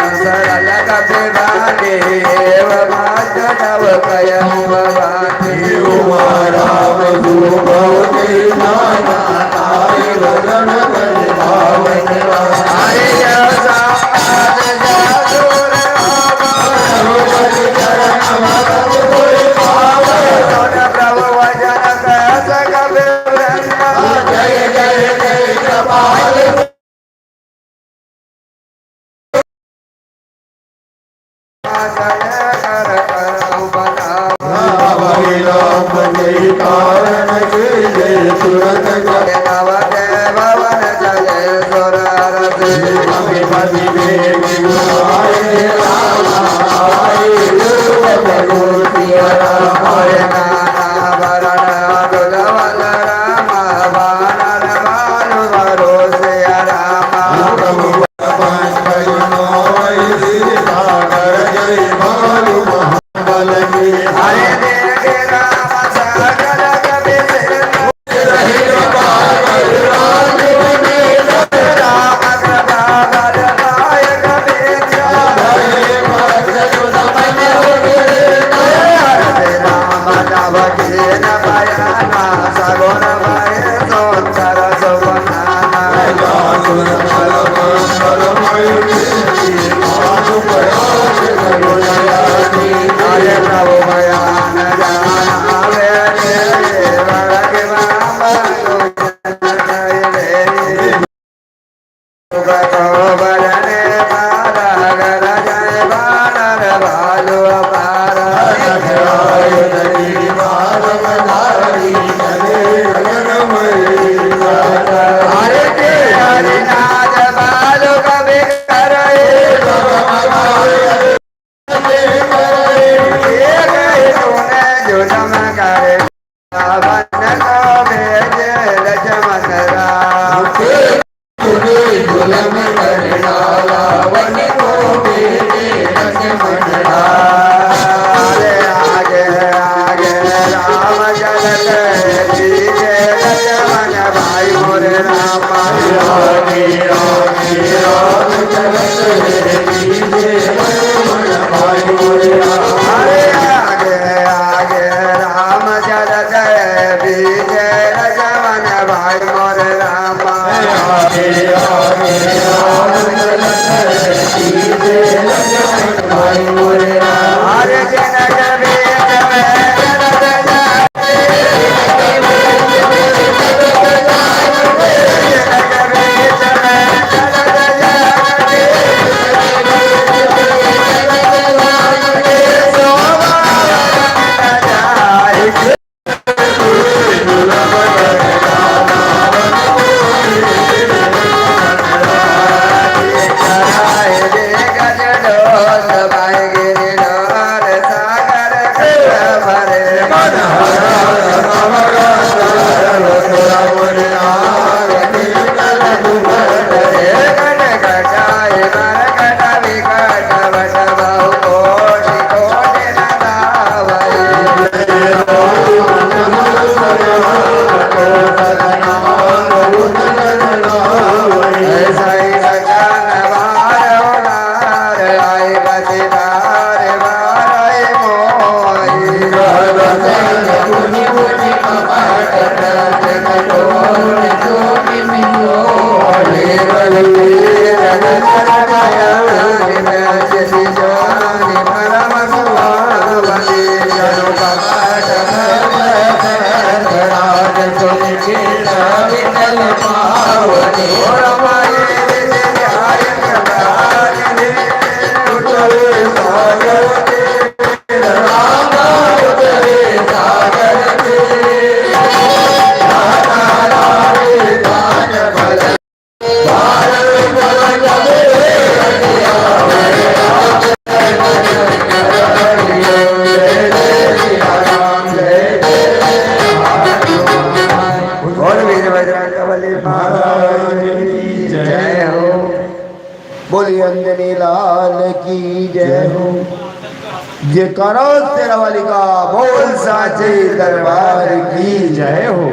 जयकारा तेरा वाली का बोल साचे दरबार की जय हो।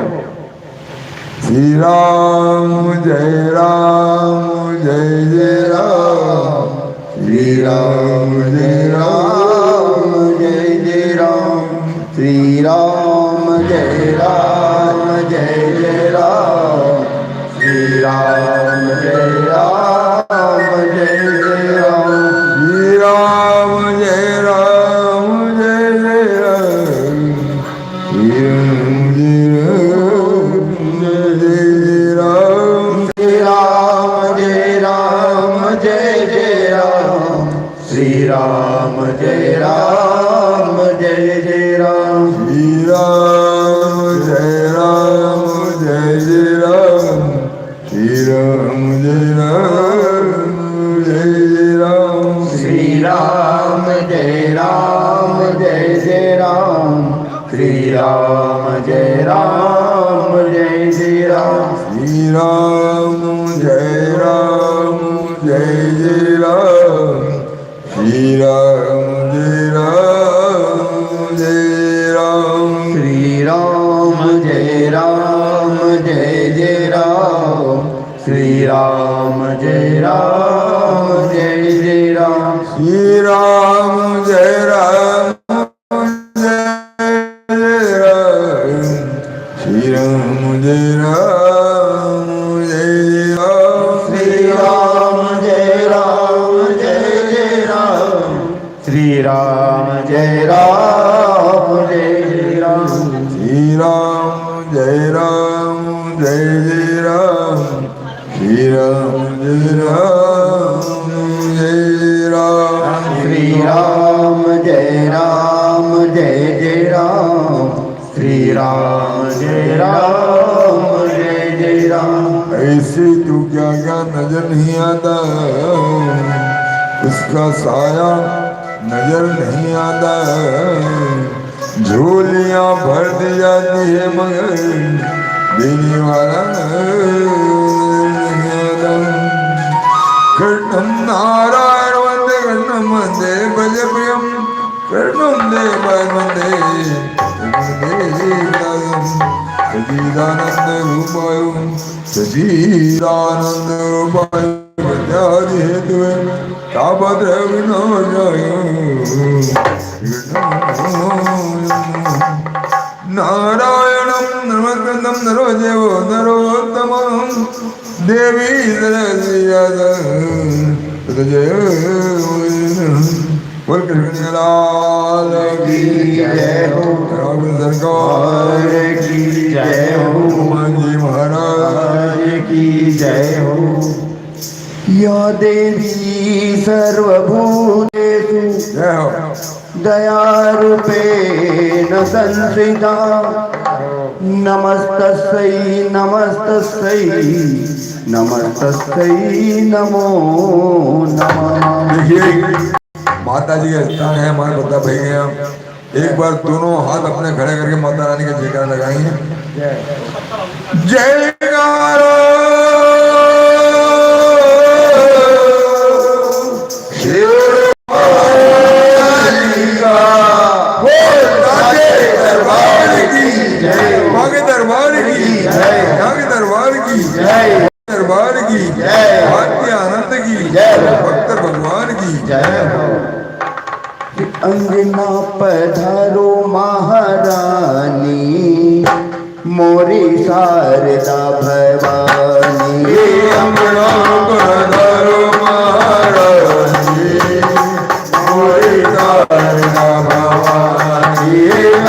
श्री राम जय जय राम, श्री राम जय जय राम, श्री राम जय जय राम, श्री राम जय जय राम, श्री राम जय श्री राम जय राम जय जय राम श्री राम जय राम जय जय राम श्री राम जय राम जय जय राम श्री राम जय राम जय जय राम श्री राम जय राम जय जय राम श्री राम जय राम जय जय राम श्री राम जय राम जय राम श्री राम जय राम जय जय राम श्री राम जय राम जय जय राम श्री राम जय राम जय जय राम श्री राम जय राम जय राम श्री राम जय राम जय जय राम श्री राम जय राम जय जय राम श्री राम जय राम जय जय राम श्री राम जय राम जय राम श्री राम जय राम जय जय राम श्री राम जय राम जय जय राम ऐसे तो क्या क्या नजर नहीं आता, उसका साया नजर नहीं आता, झोलियां भर दी जाती है मगर देने वाला नहीं आता। कृष्णम नारायण वंदे कृष्णम वंदे भज प्रियम कृष्णम देव वंदे सचिदानंद रूपाय सचिदानंद रूपाय विद्यादि हेतु तापत्र विनाशाय नारायणं नमस्कृतं नरोदेवो नरोत्तमं देवी जय बोल कृष्ण लाल की जय हो रावण सरकार की जय हो हनुमान जी महाराज की जय हो या देवी सर्वभूतेषु जय हो दयारूपेण संस्थिता नमस्तस्यै नमस्तस्यै नमस्तस्यै नमो नमः। देखिए माता जी का स्थान है हमारे बता भाई गए। एक बार दोनों हाथ अपने खड़े करके माता रानी के जयकार लगाएंगे। जयकारो शिव दरबार की जय, माँ के दरबार की जय, यहाँ के दरबार की जय, दरबार की जय, भाग्य आनंद की जय, भक्त भगवान की जय हो। अंजना पधारो महारानी मोरी शारदा भवानी। अंगना पधारो महारानी मोरी शारदा भवानी।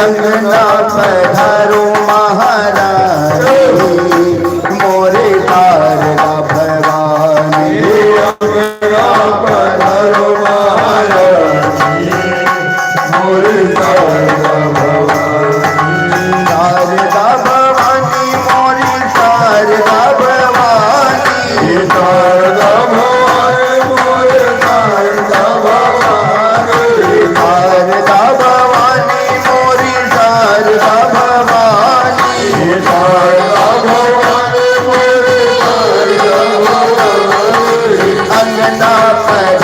अंगना पधारो महारानी मोरे शारदा भवानी। अंगना पधारो महारानी मोरी शारदा भवानी। शारदा भवानी मोरी शारदा भवानी। शारदा भवानी मोरी शारदा भवानी। शारदा भवानी मोरी शारदा भवानी। शारदा भवानी मोरी शारदा भवानी। अंगना पर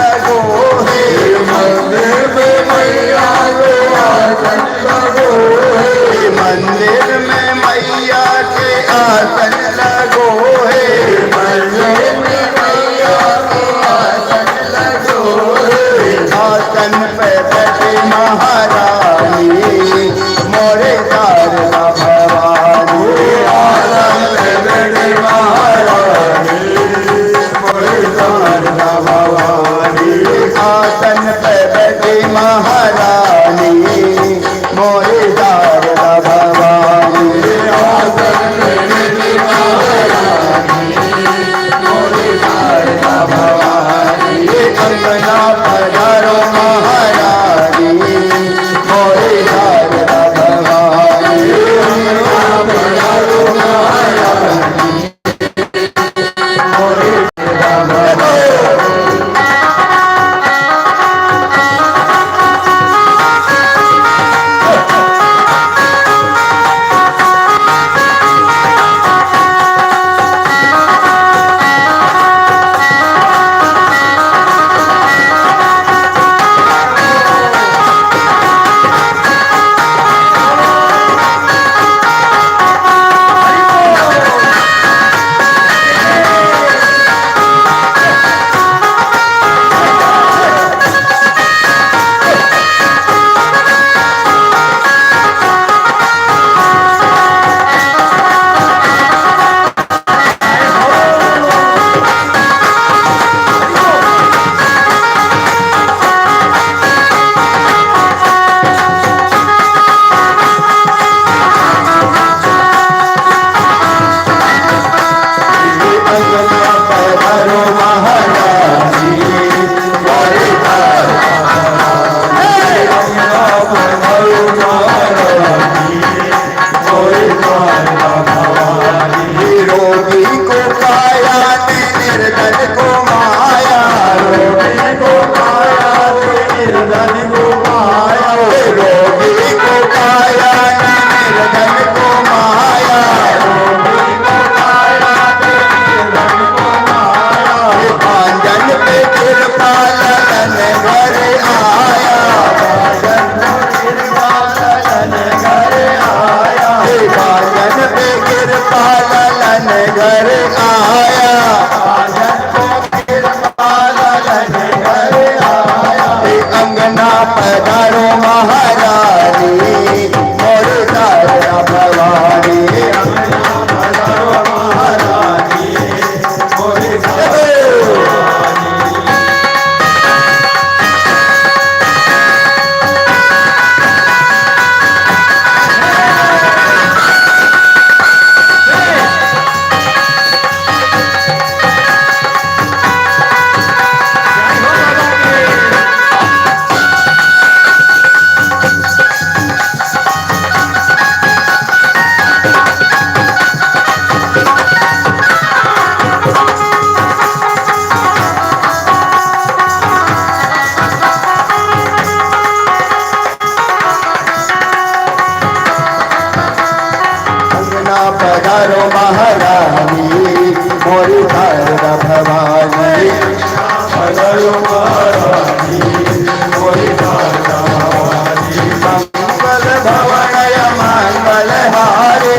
लगो है मंदिर में मैया के आसन लगो है मंदिर में मैया के आसन लगो है मंदिर में मैया के आसन लगो है आसन पे बैठी महारानी मोरे शारदा भवानी आसन पे बैठी महारानी मोरे शारदा भवानी आसन पे बैठी महारानी मोरे शारदा भवानी आसन पे बैठी महारानी मोरे शारदा भवानी अंगना पधारो महारानी मोरे शारदा भवानी अंगना पधारो महारानी मोरे शारदा भवानी अंगना पधारो महारानी मोरे शारदा भवानी अंगना पधारो महारानी मोरे शारदा भवानी रोगी को पाया ने निर्धन को माया रोगी को पाया ने निर्धन को माया रोगी को पाया ने निर्धन को माया रोगी को पाया भांजन पे कृपा ललन घर आया भांजन पे कृपा ललन घर आया भांजन पे कृपा ललन घर आया अंगना पधारो महारानी मोरे शारदा भवानी अंगना पधारो महारानी मोरे शारदा अंगना पधारो महारानी मोरी शारदा भवानी पधारो महारानी मोरी शारदा भवानी मंगल भवनय मंगल हारे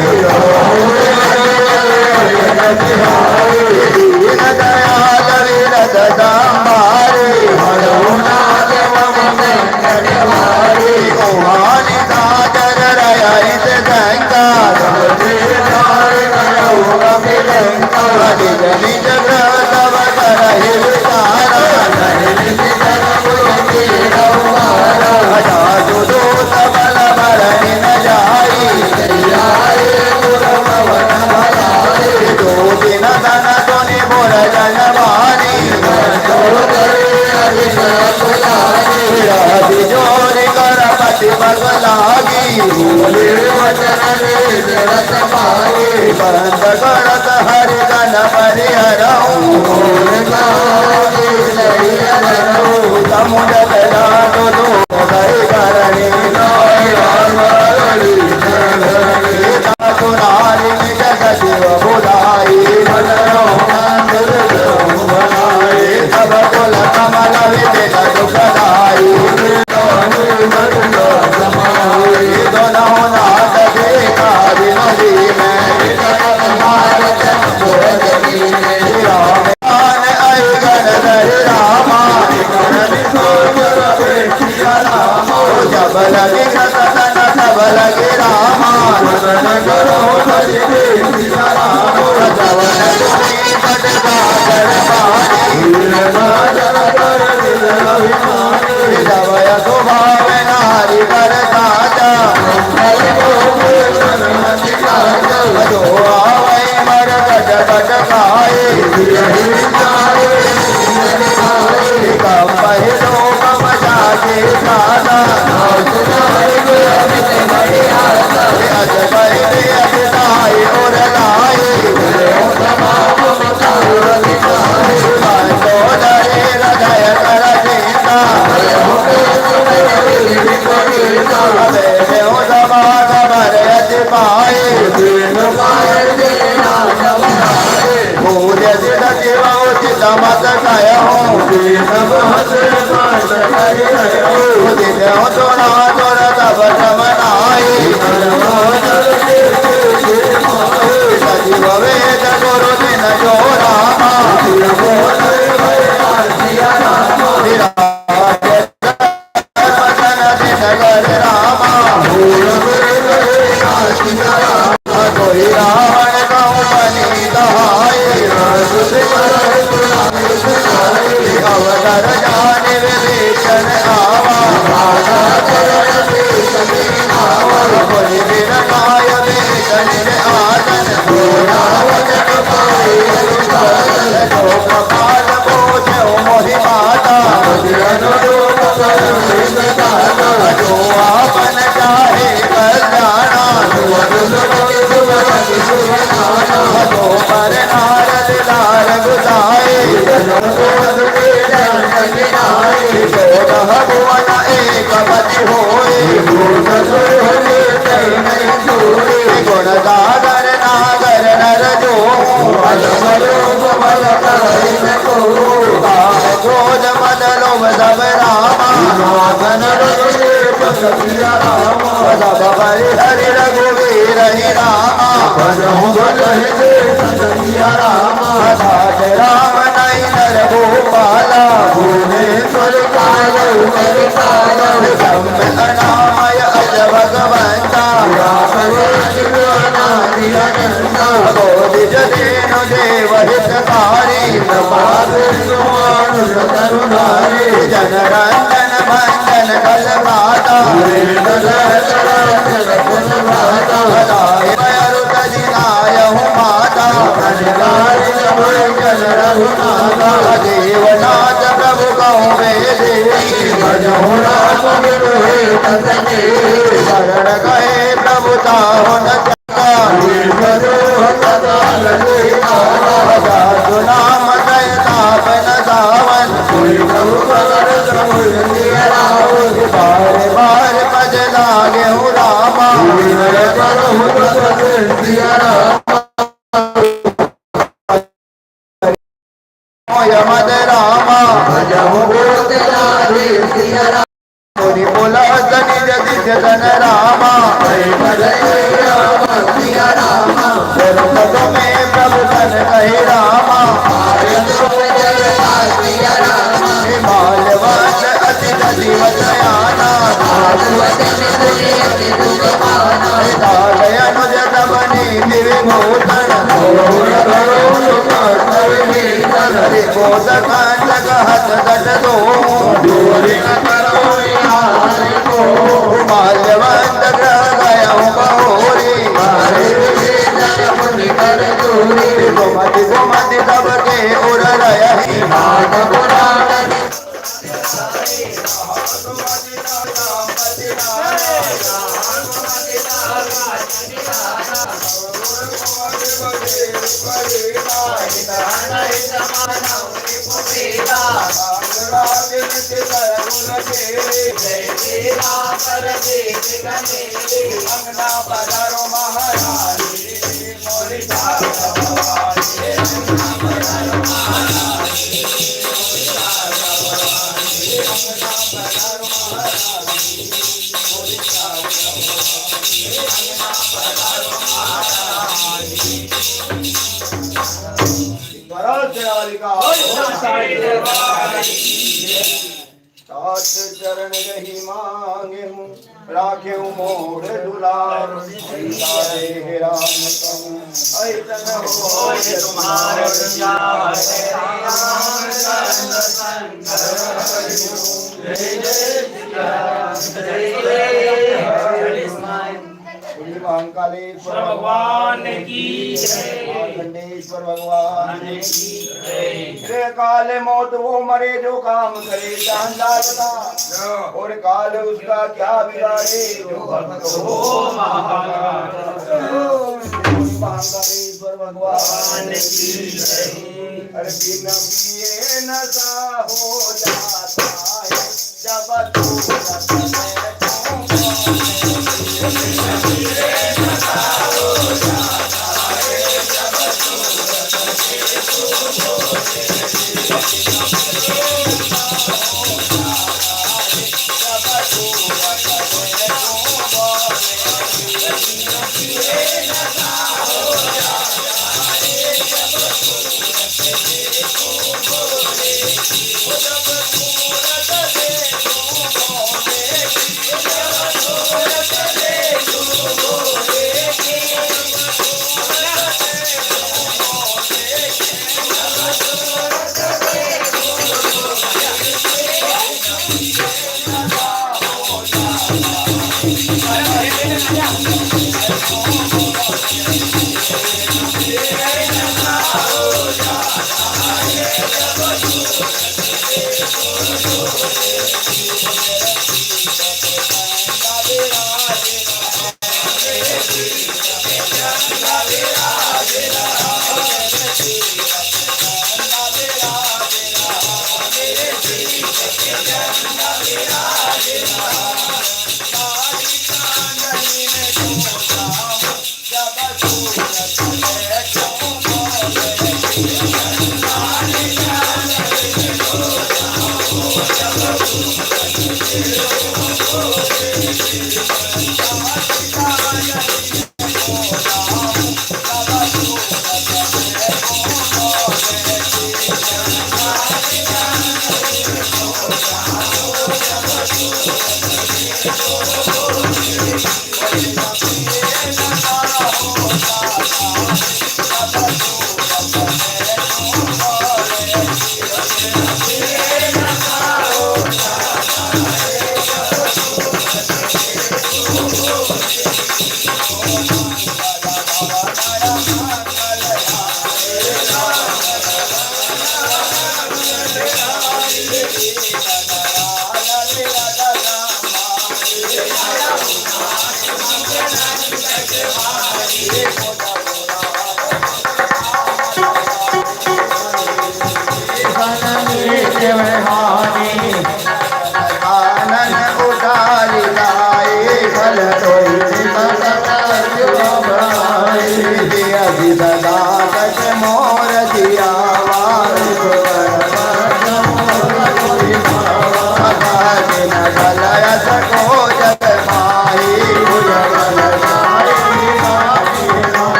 दीन दयाल विरद दामारे मनोनाथ मम मंगल हारे ओहानि सादर रयाइत गंगा निज निज ग्रह तव करहि विचारा जादू दूत बल भरनि न जाई दो दिन धन धुनि मोर जन वाणी जोरी कर पति बल लागी बंद करत हरि गण परिहरऊ समुद्र दानो दो हरि करणी सुनारी जग शिव बुधाई सब कुल कमल पाए पूज्य सिद्ध शिवा उचित मत कह थोड़ा थोड़ा तब समनाए सजीव वेद गुरु दिन जो रामा कोई रावण कहूँ बनी अवतर जाने विभीषण आवा कोई बिन काय बेचन आसन जो कपाल बोझ मोहि माता जो आपन चाहे कल्याणा तो पर नारद लार गुसाए भुवन एक पति होए गुण सागर नागर नर जो क्रोध मद लोभ सब रामा सब बलि हरि रघुवीर हरि रामा राम नहीं नर गोपाला अनामय अज भगवंता बोधिज देनु देव हितकारी जन रंजन भंजन कल माता माता देवनाथ प्रभु कहूँ शरण गए प्रभु ताहुन नाम दैतापन सावन बार बार पद लागे हूँ रामा यमद रामा बोला निज दिज धन रामा में प्रभु धन कहे रामा मालवंश अति जीवतयाना अनुज तबनी विभूषण बोधकांड कहत दट दो माल्यवंत ग्रह गया बहोरी गोमति गोमति तब के उड़ रही चरण रही मांगे हूँ राखे मोड़ दुलार राम कहूँ ऐसन हो तुम्हारे महाकालेश्वर भगवान की मार्कंडेश्वर भगवान की काल मौत वो मरे जो काम करे शानदार का और काल उसका क्या बिगाड़े जो भक्त हो महाकालेश्वर भगवान की अरे बिना पिए नशा हो जाता है जब तू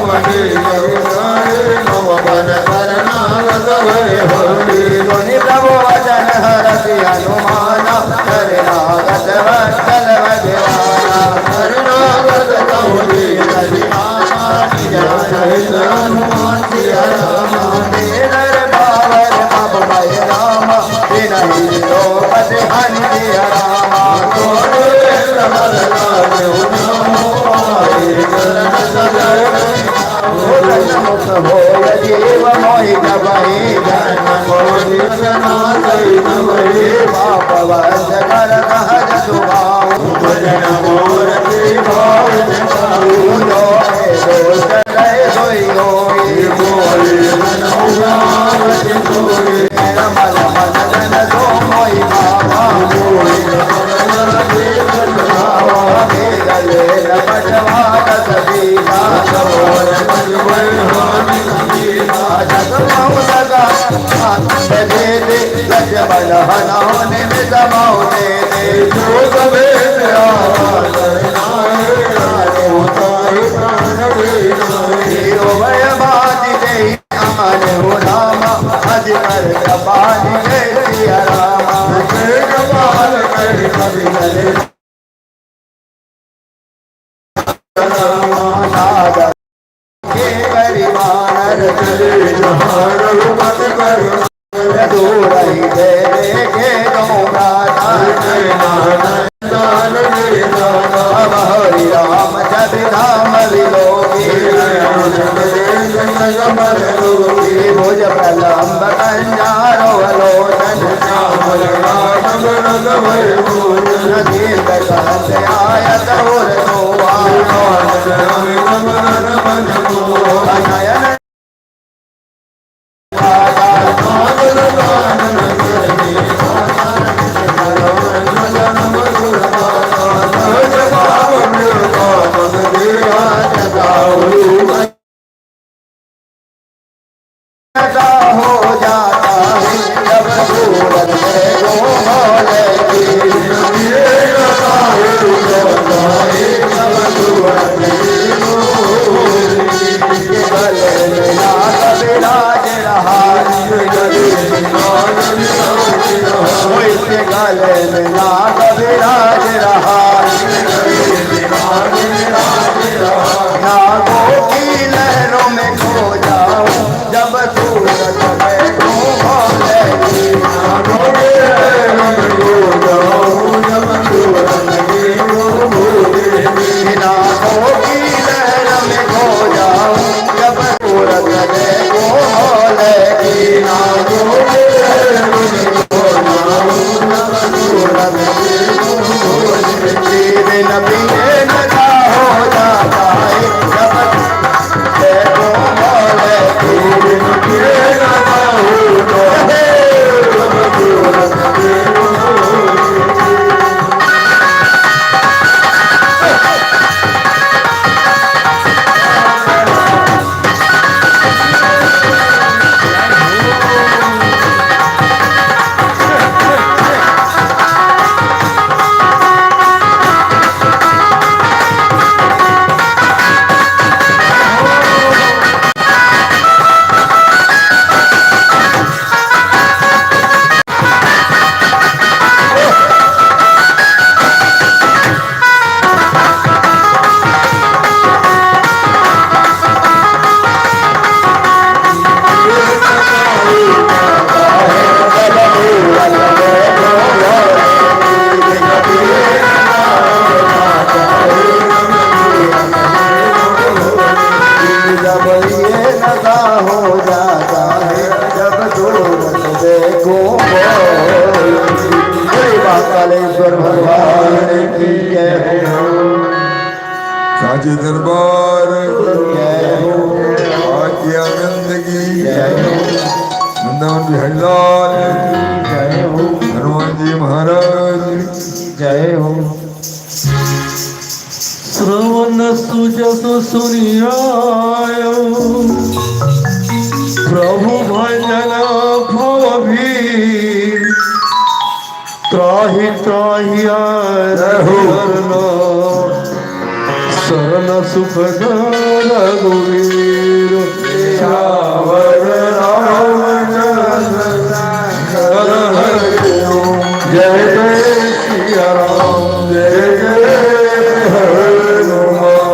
मंडे नव मन करनागत भय होरी सुनि प्रभु वचन हरति हनुमान शरणागत वत्सल भगवाना शरणागत कहुरी हरिनामा निज हनुमान सिया रामा तेरर बावर अब भय राम विनहि लोपत हनि सिया रामा मुख भोग जीव मोहि कबहि पाप वश कर सहज सुभाव दोष गए सोई होई मल मन जन सो मोहि बाबा गले न पटवाट सबीला लक्ष्मण हनौने में समाओ दे भय बाजी दे आन हो रामा अज कर कपाल जय सिया रामा कपाल कर कवि परिवार रघुपति कर दूर ही दे के अब हरि राम जब धाम विलोकी भुज प्रलम्ब कंजारो लोचन दीर्घ कंठ आयत उर नयन हो जाता है जब सूरत में गोमोले की गले में नाग विराज रहा इसके गले में नाग विराज रहा नागों की लहरों में खो जाऊं जब सूरत में घूमोले की नागों की लहरों में खो जाऊं जब सूरत में घूमोले की नागों की लहर में खो जाऊं जब सूरत में घूमोले की नागों की लहर में खो जाऊं जब सूरत में घूमोले की बिन पीने नशा हो जाता है जब घूमोले की बिन पीने नशा हो जाता है जब सूरत में जब ये नशा हो जाता है जब सूरत देखो जय महाकालेश्वर भगवान की जय हो साचे दरबार जय हो आज्ञा आनंद की जय हो वृंदावन बिहारी लाल जय हो हनुमान जी महाराज जय हो श्रवण सुजस सुनियायो प्रभु भजन भव भी त्राहि त्राहि शरण सुख रघुवीर श्यावर रामचंद्र हरि ओम। जय जय सिया राम जय जय हनुमान।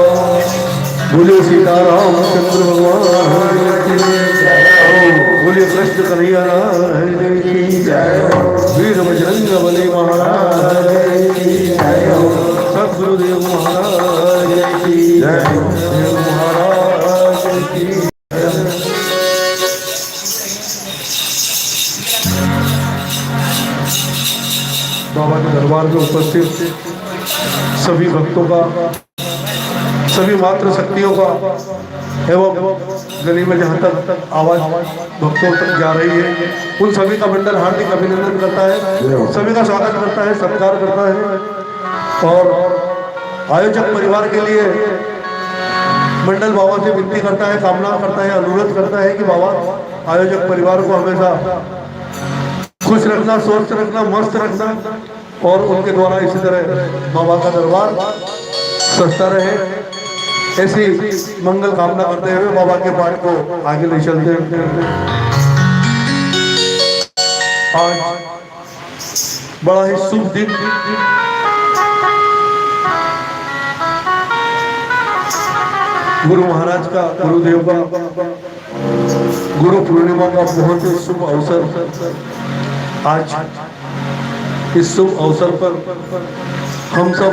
बोले सीताराम चंद्र भगवान की जय हो। बोले कृष्ण कन्हैया लाल की जय हो। वीर बजरंग बली महाराज की जय हो। सद्गुरुदेव महाराज की जय हो। देव महाराज की जय हो। बाबा के दरबार में उपस्थित सभी भक्तों का, सभी मात्र शक्तियों का एवं गली में जहाँ तक आवाज भक्तों तक जा रही है, उन सभी का मंडल हार्दिक अभिनंदन करता है, सभी का स्वागत करता है, सत्कार करता है। और आयोजक परिवार के लिए मंडल बाबा से विनती करता है, कामना करता है, अनुरोध करता है कि बाबा आयोजक परिवार को हमेशा खुश रखना, स्वस्थ रखना, मस्त रखना और उनके द्वारा इसी तरह बाबा का दरबार सस्ता रहे, ऐसी मंगल कामना करते हुए बाबा के पाठ को आगे ले चलते हैं। आज बड़ा ही शुभ दिन, गुरु महाराज का, गुरुदेव का गुरु पूर्णिमा का बहुत ही शुभ अवसर। आज इस शुभ अवसर पर हम सब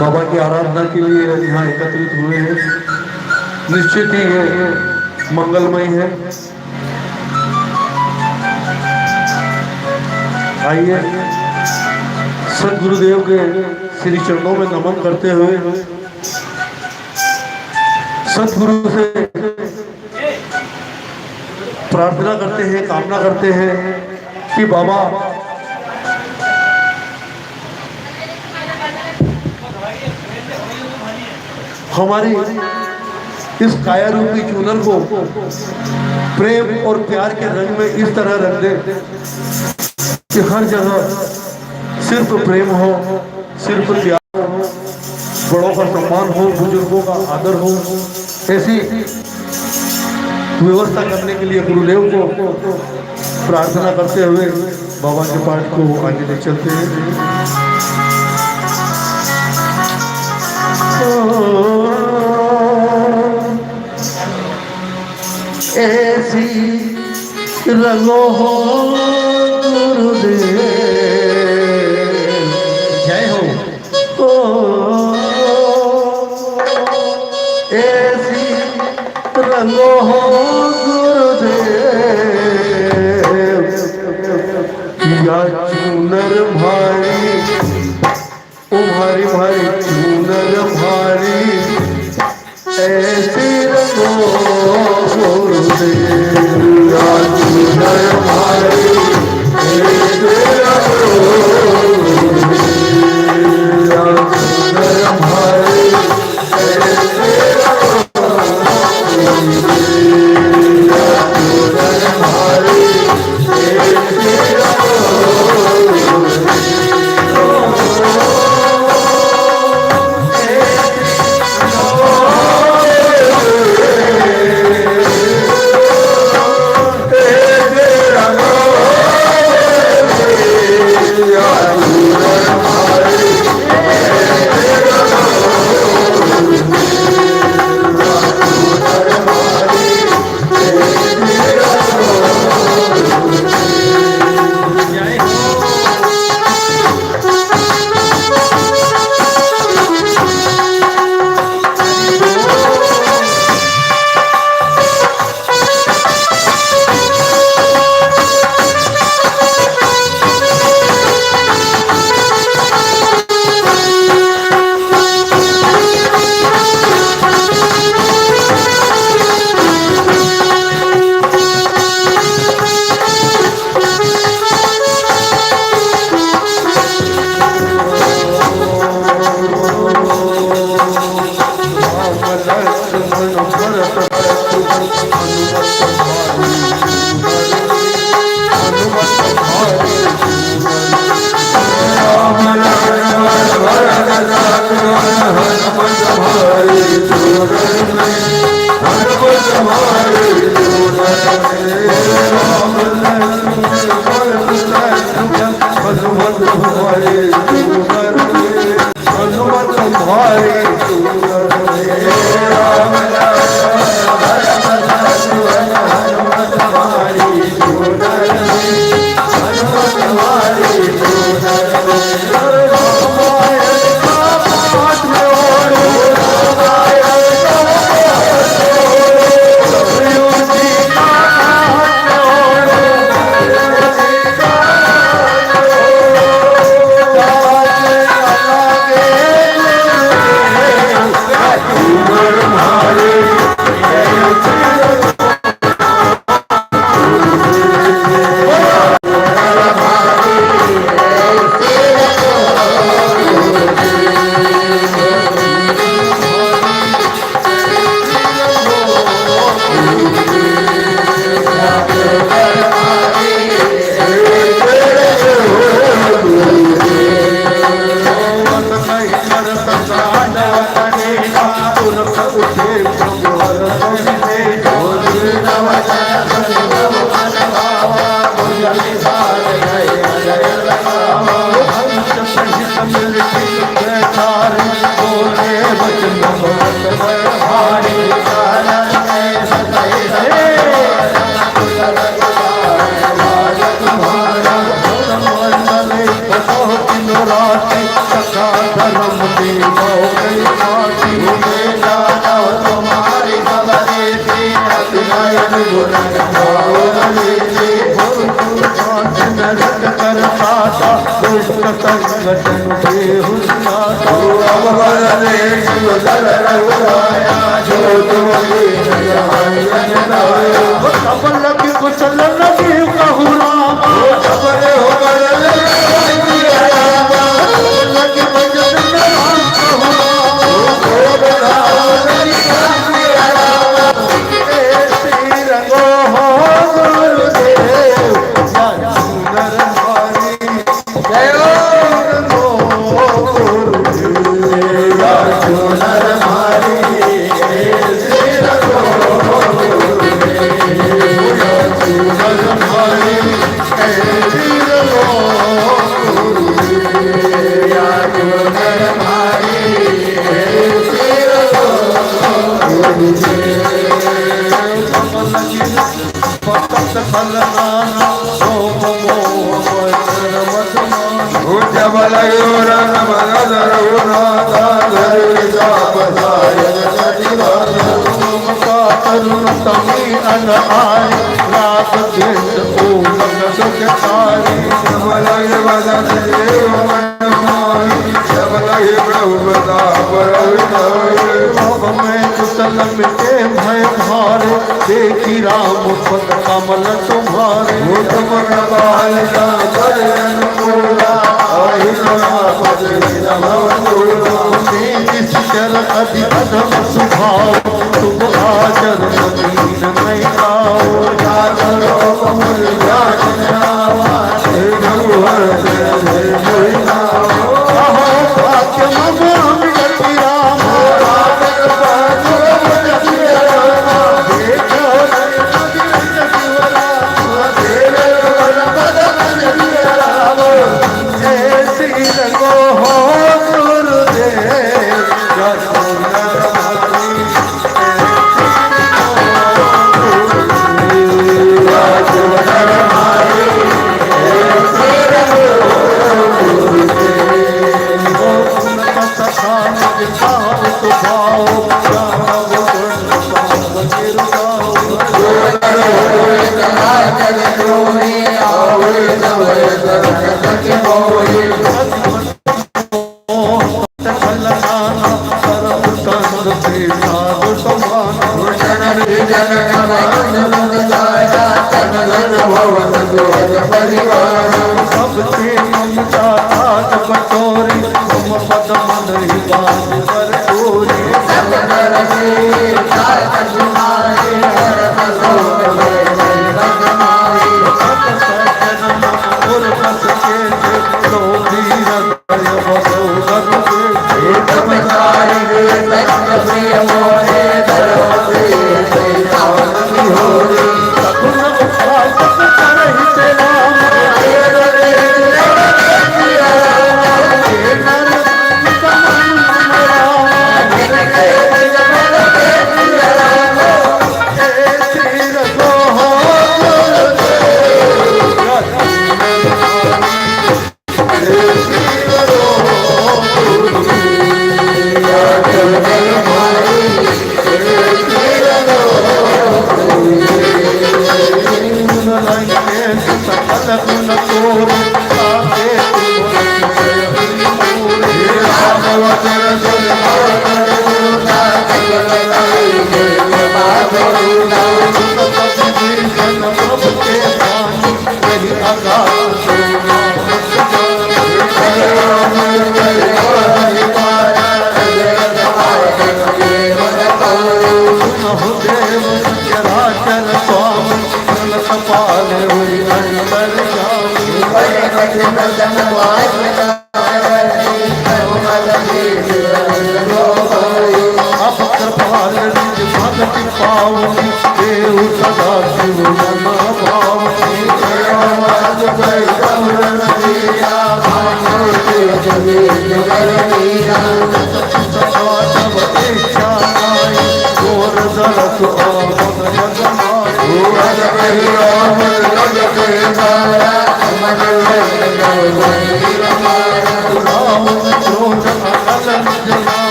बाबा की आराधना के लिए यहाँ एकत्रित हुए हैं। निश्चित ही ये मंगलमय है। आइए सदगुरुदेव के श्री चरणों में नमन करते हुए सतगुरु से प्रार्थना करते हैं, कामना करते हैं कि बाबा हमारी इस काया रूपी चूनर को प्रेम और प्यार के रंग में इस तरह रंग दे कि हर जगह सिर्फ प्रेम हो, सिर्फ प्यार हो, बड़ों का सम्मान हो, बुजुर्गों का आदर हो। ऐसी व्यवस्था करने के लिए गुरुदेव को प्रार्थना करते हुए बाबा के पाठ को आगे ले चलते हैं। ऐसी रंगो हो गुरुदेव जय हो। ऐसी रंगो हो गुरुदेव या चूनर भारी, ओ भारी भारी चूनर भारी, ऐसे रंगो गुरुदेव या चूनर भारी, ऐसे रंगो गुरुदेव या चूनर भारी, ऐसे रंगो गुरुदेव। तुम्हारी सूरत रे राम देखी राम पद कमल तुम्हारे अति अधम सुभाव तुम आचर दीन नहीं आओ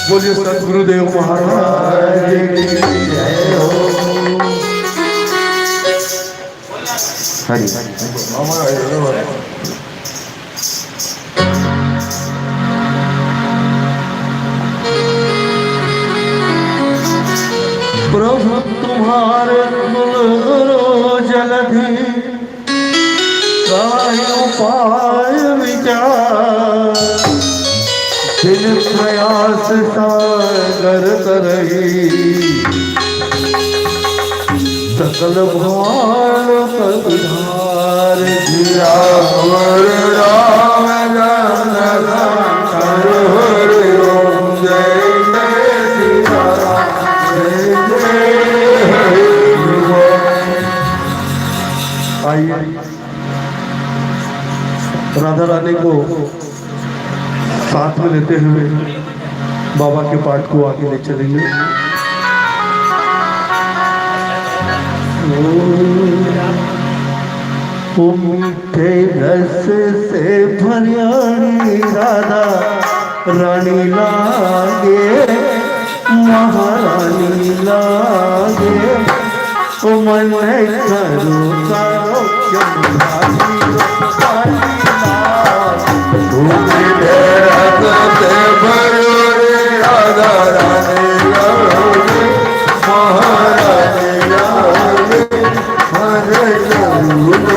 बोलिए सदगुरुदेव महाराज की जय हो। हरि प्रभु तुम्हारे गुरु जलधि काय उपाय विचार दिन प्रयास सागर करही सकल भार कधार जिया राम जन हरि ओम जय जय सिया राम जय जय हरि बोल। आइए राधा रानी को साथ में लेते हुए बाबा के पाठ को आगे ले चलेंगे। मीठे रस से भरियाणी राधा रानी लागे महारानी लागे ओ मन करो करो राधा रानी लागे महारानी लागे हरे महारानी लागे हरे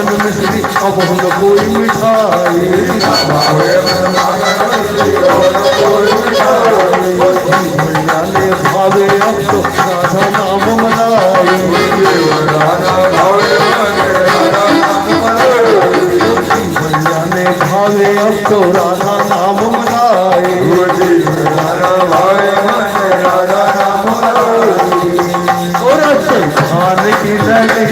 माखन मिश्री अब न कोई मिठाई मैया ने भावे अब तो राधा नाम मनाए मैया ने भावे अब तो राधा नाम मनाए और संस्थान की लड़ी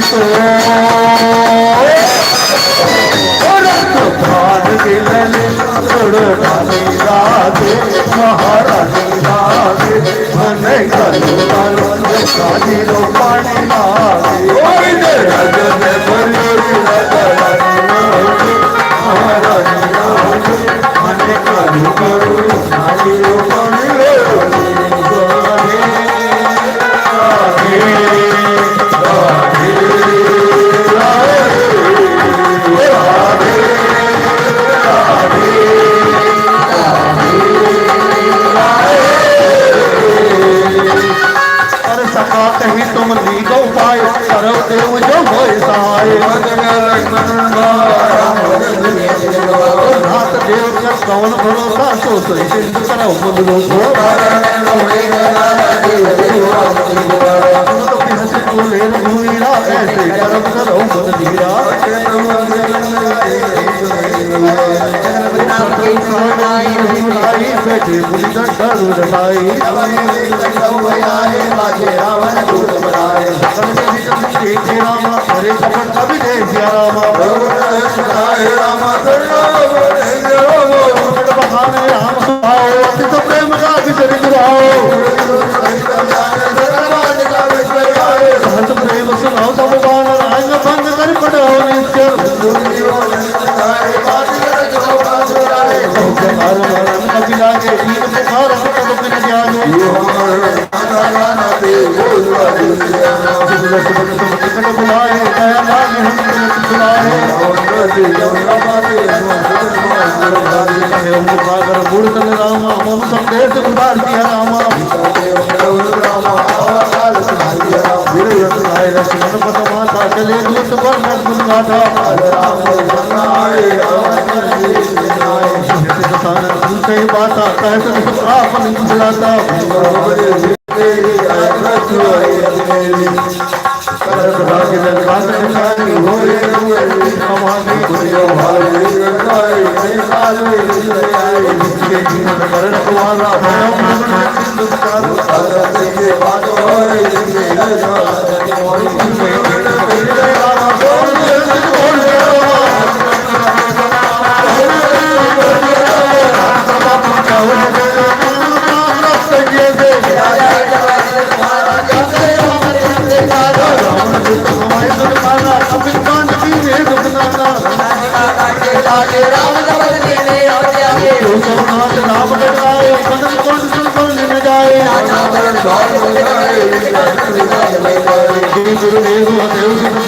तो भान के लले छोड़ो रानी राधे महारानी राधे मन करो काजी रो पानी लागे महारानी राधे मन करो काजी रो पानी कहीं तुम ली गो पाए सर्व देव जो होए सहाय नाथ देव का कौन भरोसा सो सिंध करो बुद्धो बोले रघुवीरा ऐसे कर्म करो बुद्ध धीरा बैठे बुद्धि रसाई रामा हरे कपट कभी दे रामा बहाने राम आओ अति तो प्रेम का विचरित आओ सहत प्रेम सुनाओ सब बाण रांग भंग कर पड़ो निश्चर कभी लागे दीन पुकार तब बिन जाने बुलाए दया लागे हम बुलाए मूर्तन रामा मम संदेश उदार दिया रामा लक्ष्मण पद माता चले दूत पर गुण गाथा उनसे बाता कहत आपन बुलाता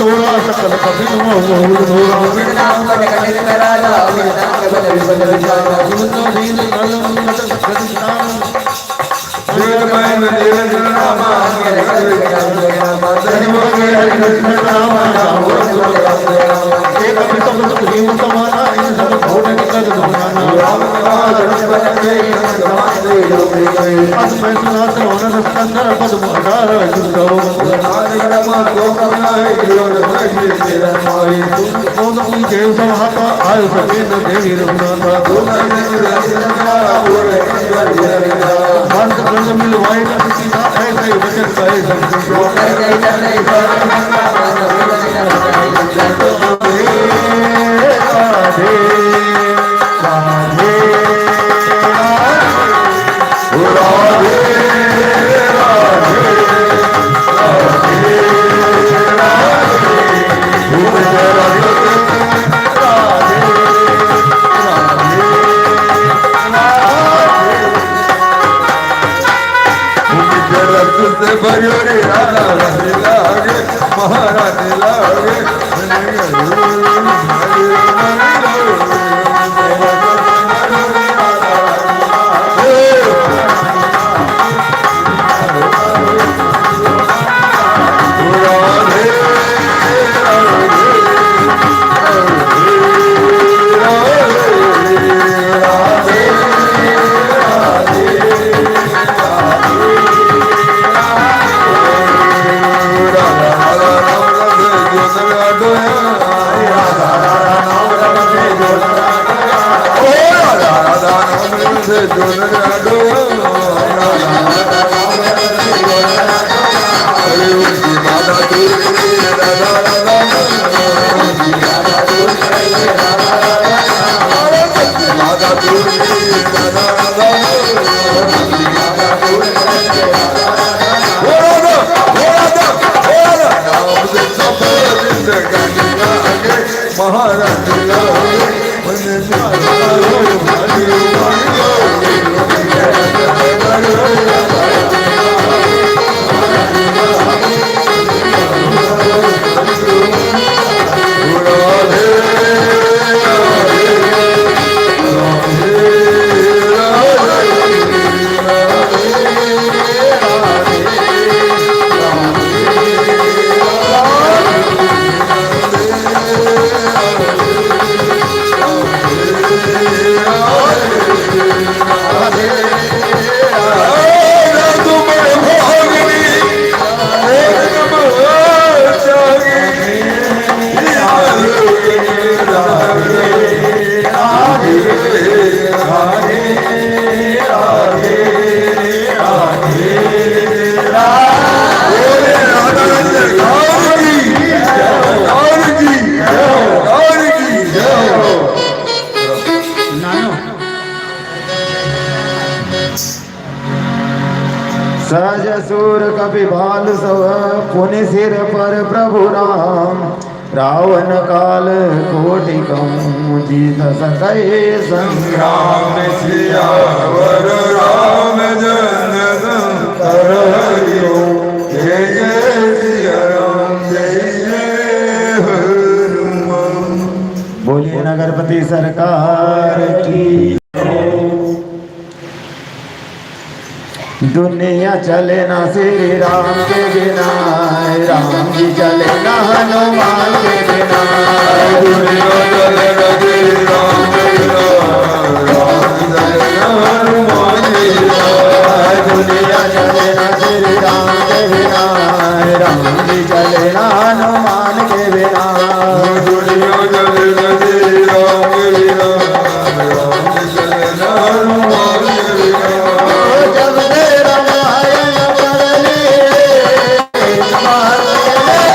तोड़ा सकल कभी सहज सूर कपि भाल सब पुनि सिर पर प्रभु राम रावण काल कोटि कहूँ जीत सकै संग्राम सियावर रामचंद्र हरिओ जय जय सिया राम जय जय हनुमान। बोलिए नगरपति सरकार की। दुनिया चले ना श्री राम के बिना, राम जी चले ना हनुमान के बिना। दुनिया चले ना श्री राम के बिना, राम चले ना हनुमान के बिना। दुनिया चले ना श्री राम के बिना, राम जी चले ना हनुमान के बिना। दुनिया चले ना श्री राम के बिना, राम चले ना हनुमान के बिना। जब से रामायण पढ़ लिए बात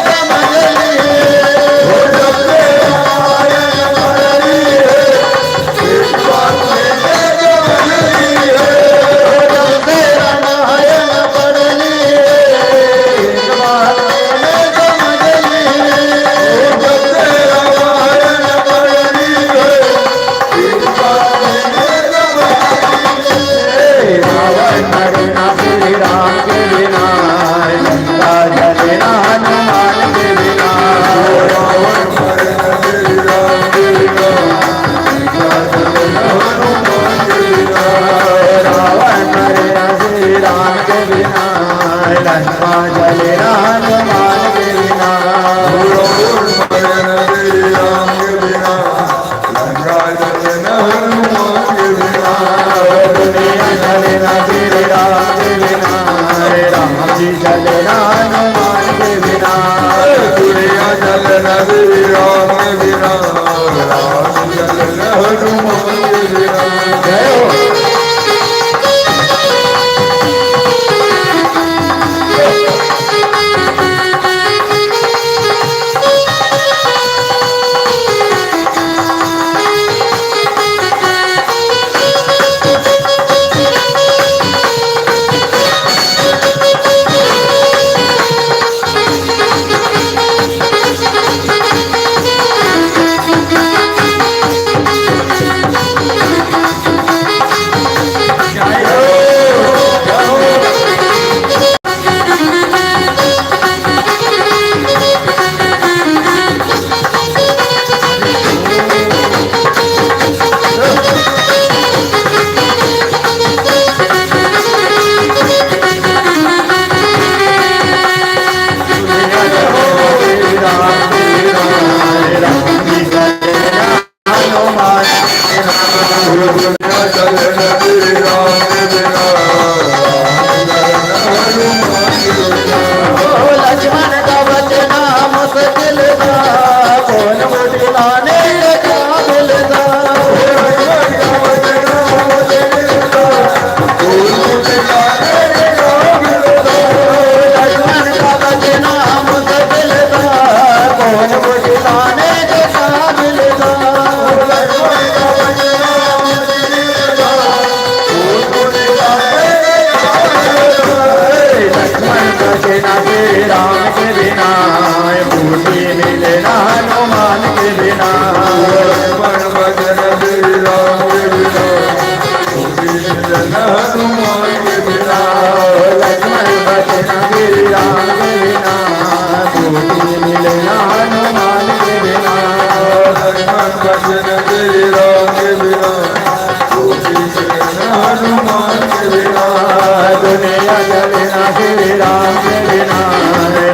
समझ लिए, जब से रामायण पढ़ लिए बात समझ लिए, जब से रामायण पढ़ लिए बात समझ लिए, जब से रामायण पढ़ लिए बात रावण मरे ना श्री राम के बिना, लंका जले ना हनुमान के बिना। रावण मरे ना श्री राम के बिना, लंका चले ना हनुमान के बिना। रावण मरे ना श्री राम के बिना, लंका जले ना हनुमान के बिना। रावण मरे ना श्री राम के बिना, लंका चले ना हनुमान के बिना। दुनिया चले ना श्री राम के बिना, राम जी चले ना हनुमान के बिना। दुनिया चले ना श्री राम के बिना, राम चले ना हनुमान के बिना। जय हो। भजन तेरे राम के बिना कोटि चले ना हनुमान के बिना दुनिया चले ना श्री राम के बिना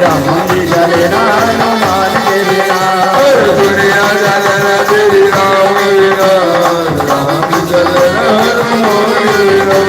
राम जी चले ना हनुमान के बिना दुनिया चले ना तेरी राम के बिना राम चले ना हनुमान के बिना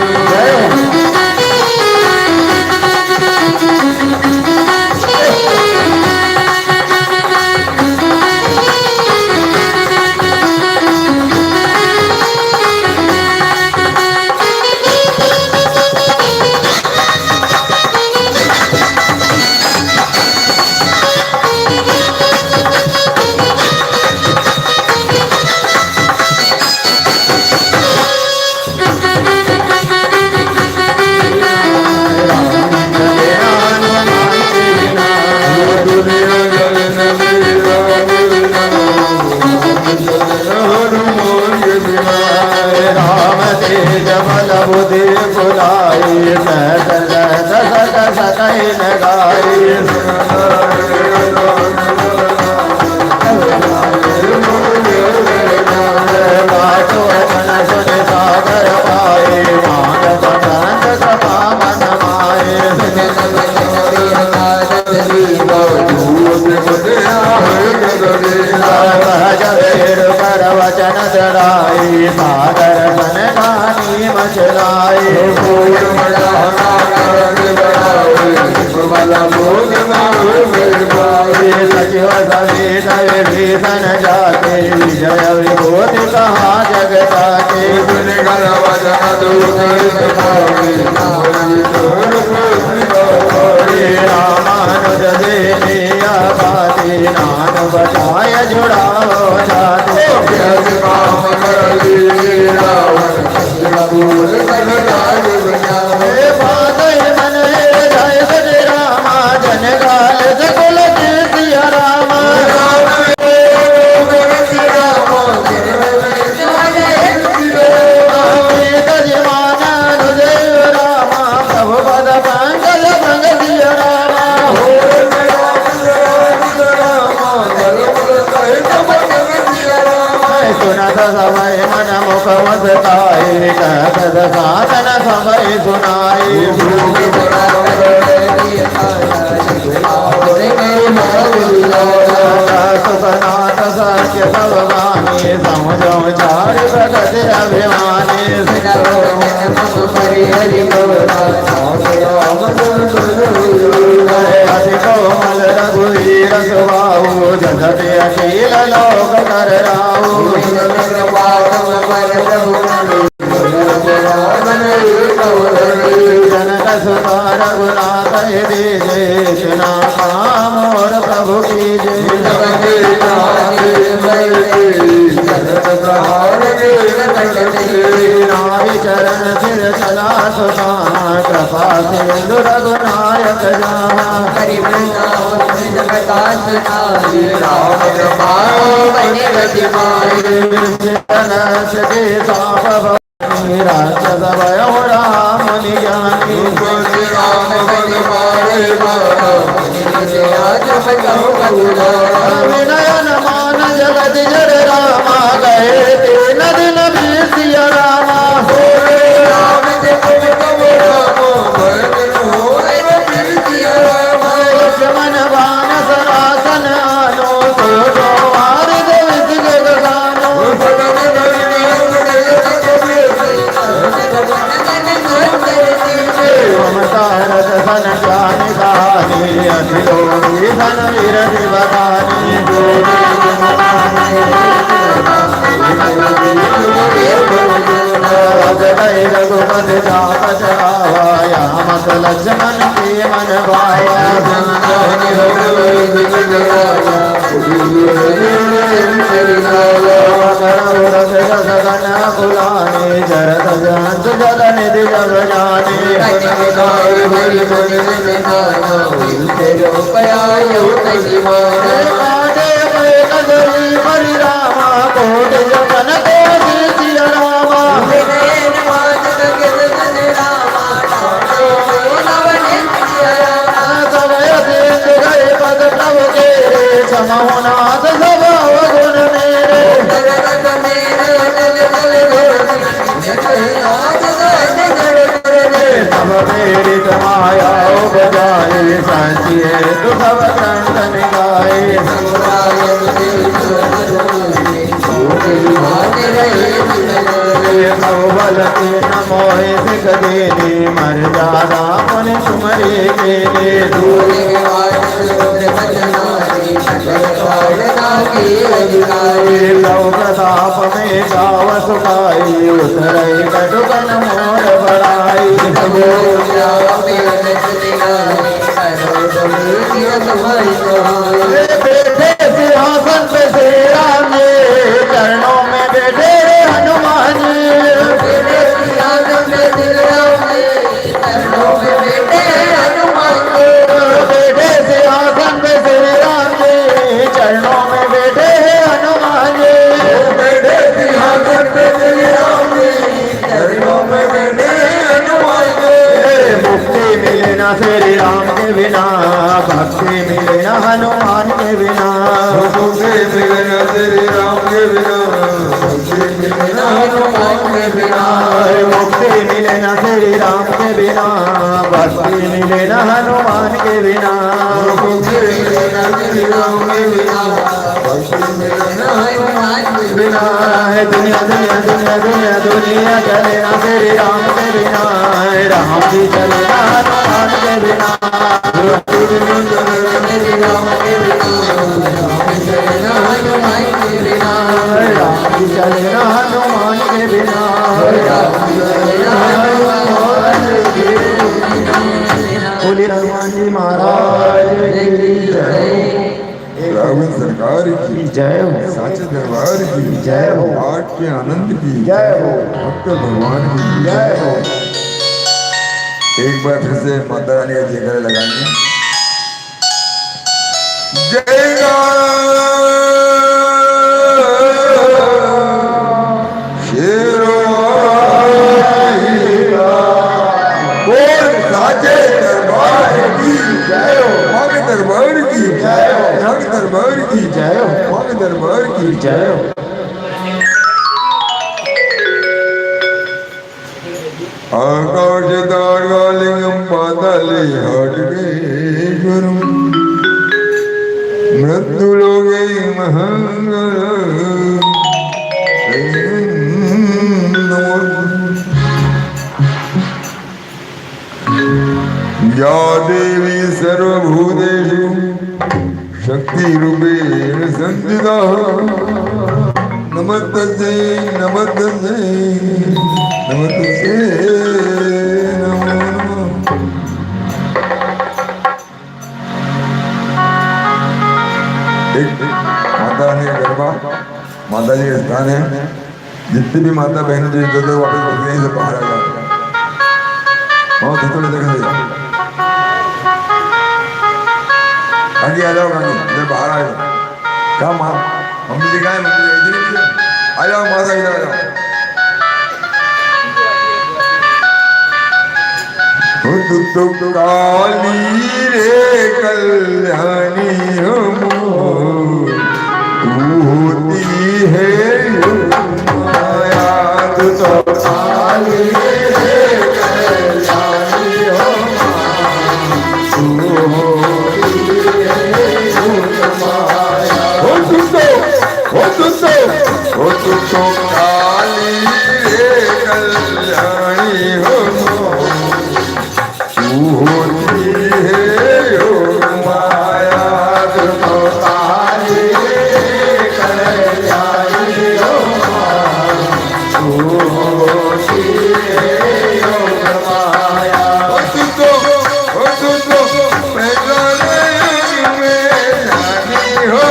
समानाथ सब गुण मेरे मेरे भोले के वाणी रुद्र बचनारी शंकर ताड़ना की अधिकारी लव प्रताप में गाव सुखाई उतरई कटुकन मोर बड़ाई भोलिया मेरे चलिनारी सर्वदली की तुम्हारी कहानी बैठे सिंहासन पे श्री राम जी चरणों में बैठे हनुमान मेरे सियासत में दिल रामे चरणों में बैठे हनुमान बैठे सिंहासन पे श्री राम जी चरणों में बैठे हनुमान बैठे सिंहासन पे श्री राम जी चरणों में बैठे हनुमान मुक्ति मिले ना श्री राम के बिना भक्ति मिले ना हनुमान के बिना मुक्ति मिले ना श्री राम के बिना मुक्ति मिले ना हनुमान के बिना मुक्ति मिले ना श्री राम के बिना भक्ति मिले ना हनुमान के बिना मुक्ति मिले ना श्री राम के बिना भक्ति मिले ना हनुमान के बिना है दुनिया दुनिया दुनिया दुनिया दुनिया चले ना श्री राम के बिना राम जी चले ना हनुमान के बिना मेरे राम के बिना चले ना हनुमान के बिना राम जी चले ना हनुमान के बिना बोले हनुमान जी महाराज की जय रावण सरकार की जय हो साचे दरबार की जय हो आठ के आनंद की जय हो भक्त भगवान की जय हो एक बार फिर से माता रानी का जयकारा लगाएंगे। जय साचे दरबार की जय हो माँ के दरबार की जय हो यहाँ के दरबार की जय हो माँ के दरबार की जय हो आकाश तारकालिंगम पाताले हटकेश्वरम मृत्युलोके महंगलम या देवी सर्वभूतेषु शक्तिरूपेण संस्थिता नमस्तस्यै नमस्तस्यै नमस्तस्यै नमो नमः। एक माता रानी का गरबा माता जी का स्थान है। जितनी भी माता बहनों जो इधर उधर वापस बच गई सब बाहर आ जाओ। बहुत थोड़े देखा जाए आगे आ जाओ गांधी इधर बाहर आ जाओ। कहा माँ मम्मी जी कहा है मम्मी जी इधर इधर आ जाओ माता इधर आ जाओ। तू काली रे कल्याणी हो तू होती है माया तू तो काली रे कल्याणी हो तू होती है माया हो तू तो काली रे कल्याणी हो तू होती है योग माया तू तो काली रे कल्याणी हो तू होती है योग माया तू तो पहला में जानी हो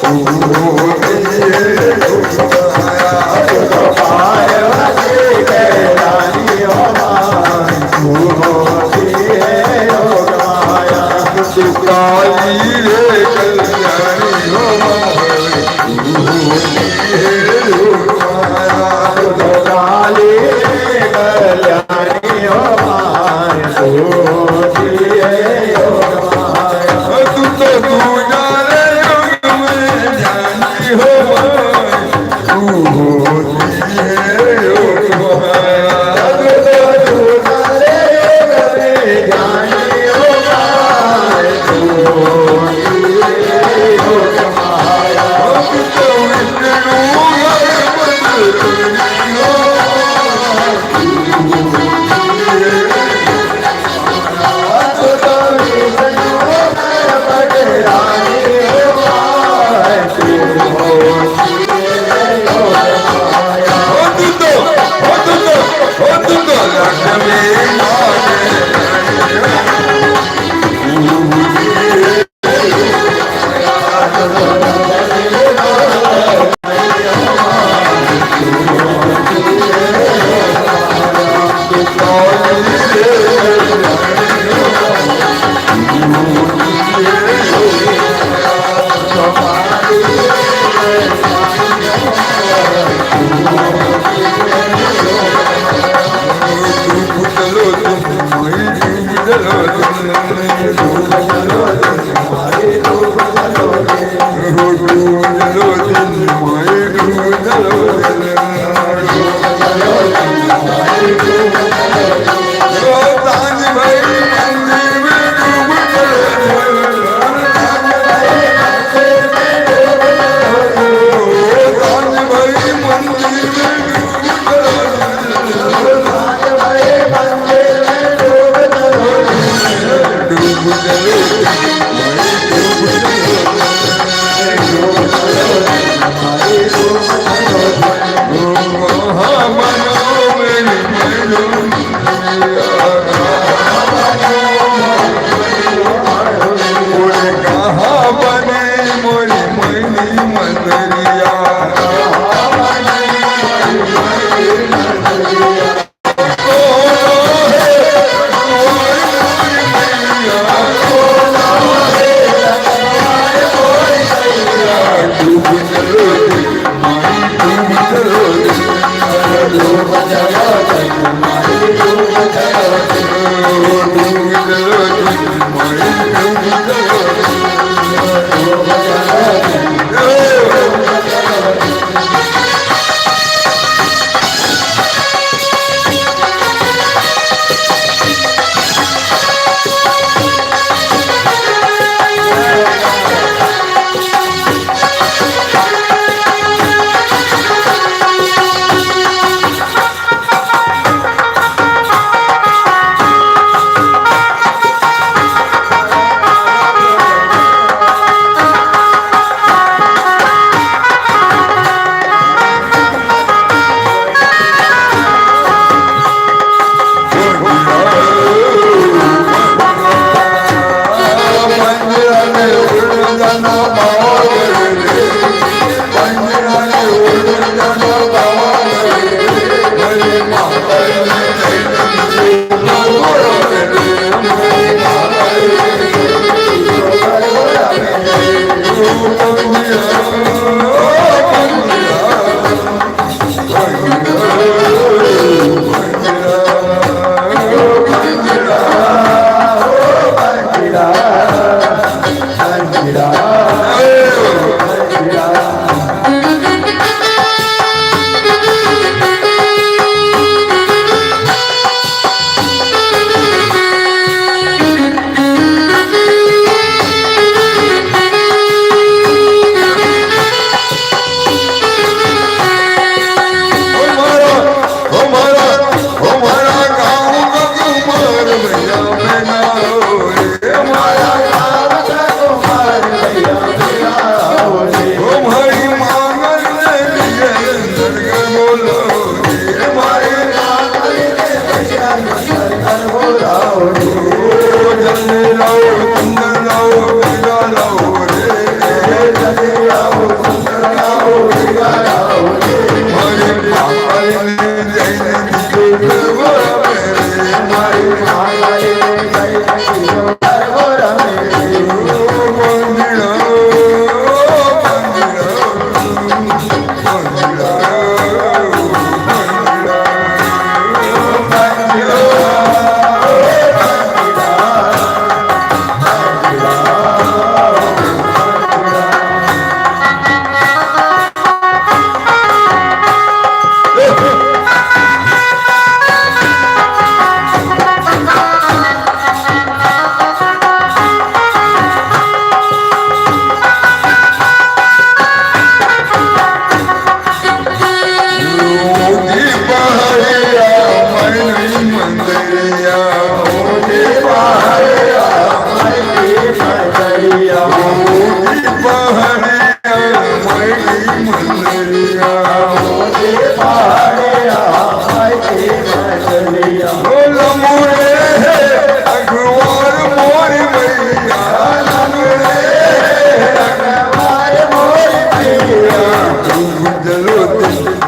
तू होती है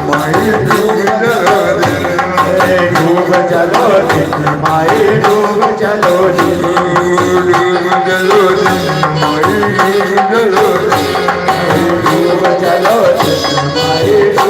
माई डूब चलो दिन माई डूब चलो दिन डूब चलो दिन माई डूब चलो दिन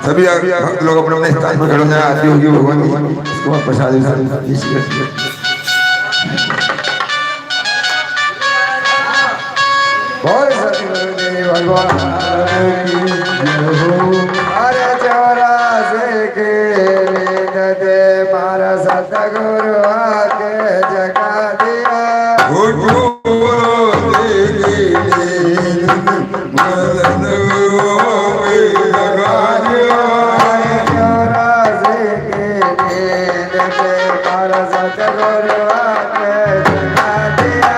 सभी भक्त लोग अपने अपने स्थान पर खड़े हो जाए। आरती होगी भगवान की, उसके बाद प्रसाद भगवान अरे चौरासे के दे मारा सतगुरु आके जगा दिया सतगुरु आके जगा दिया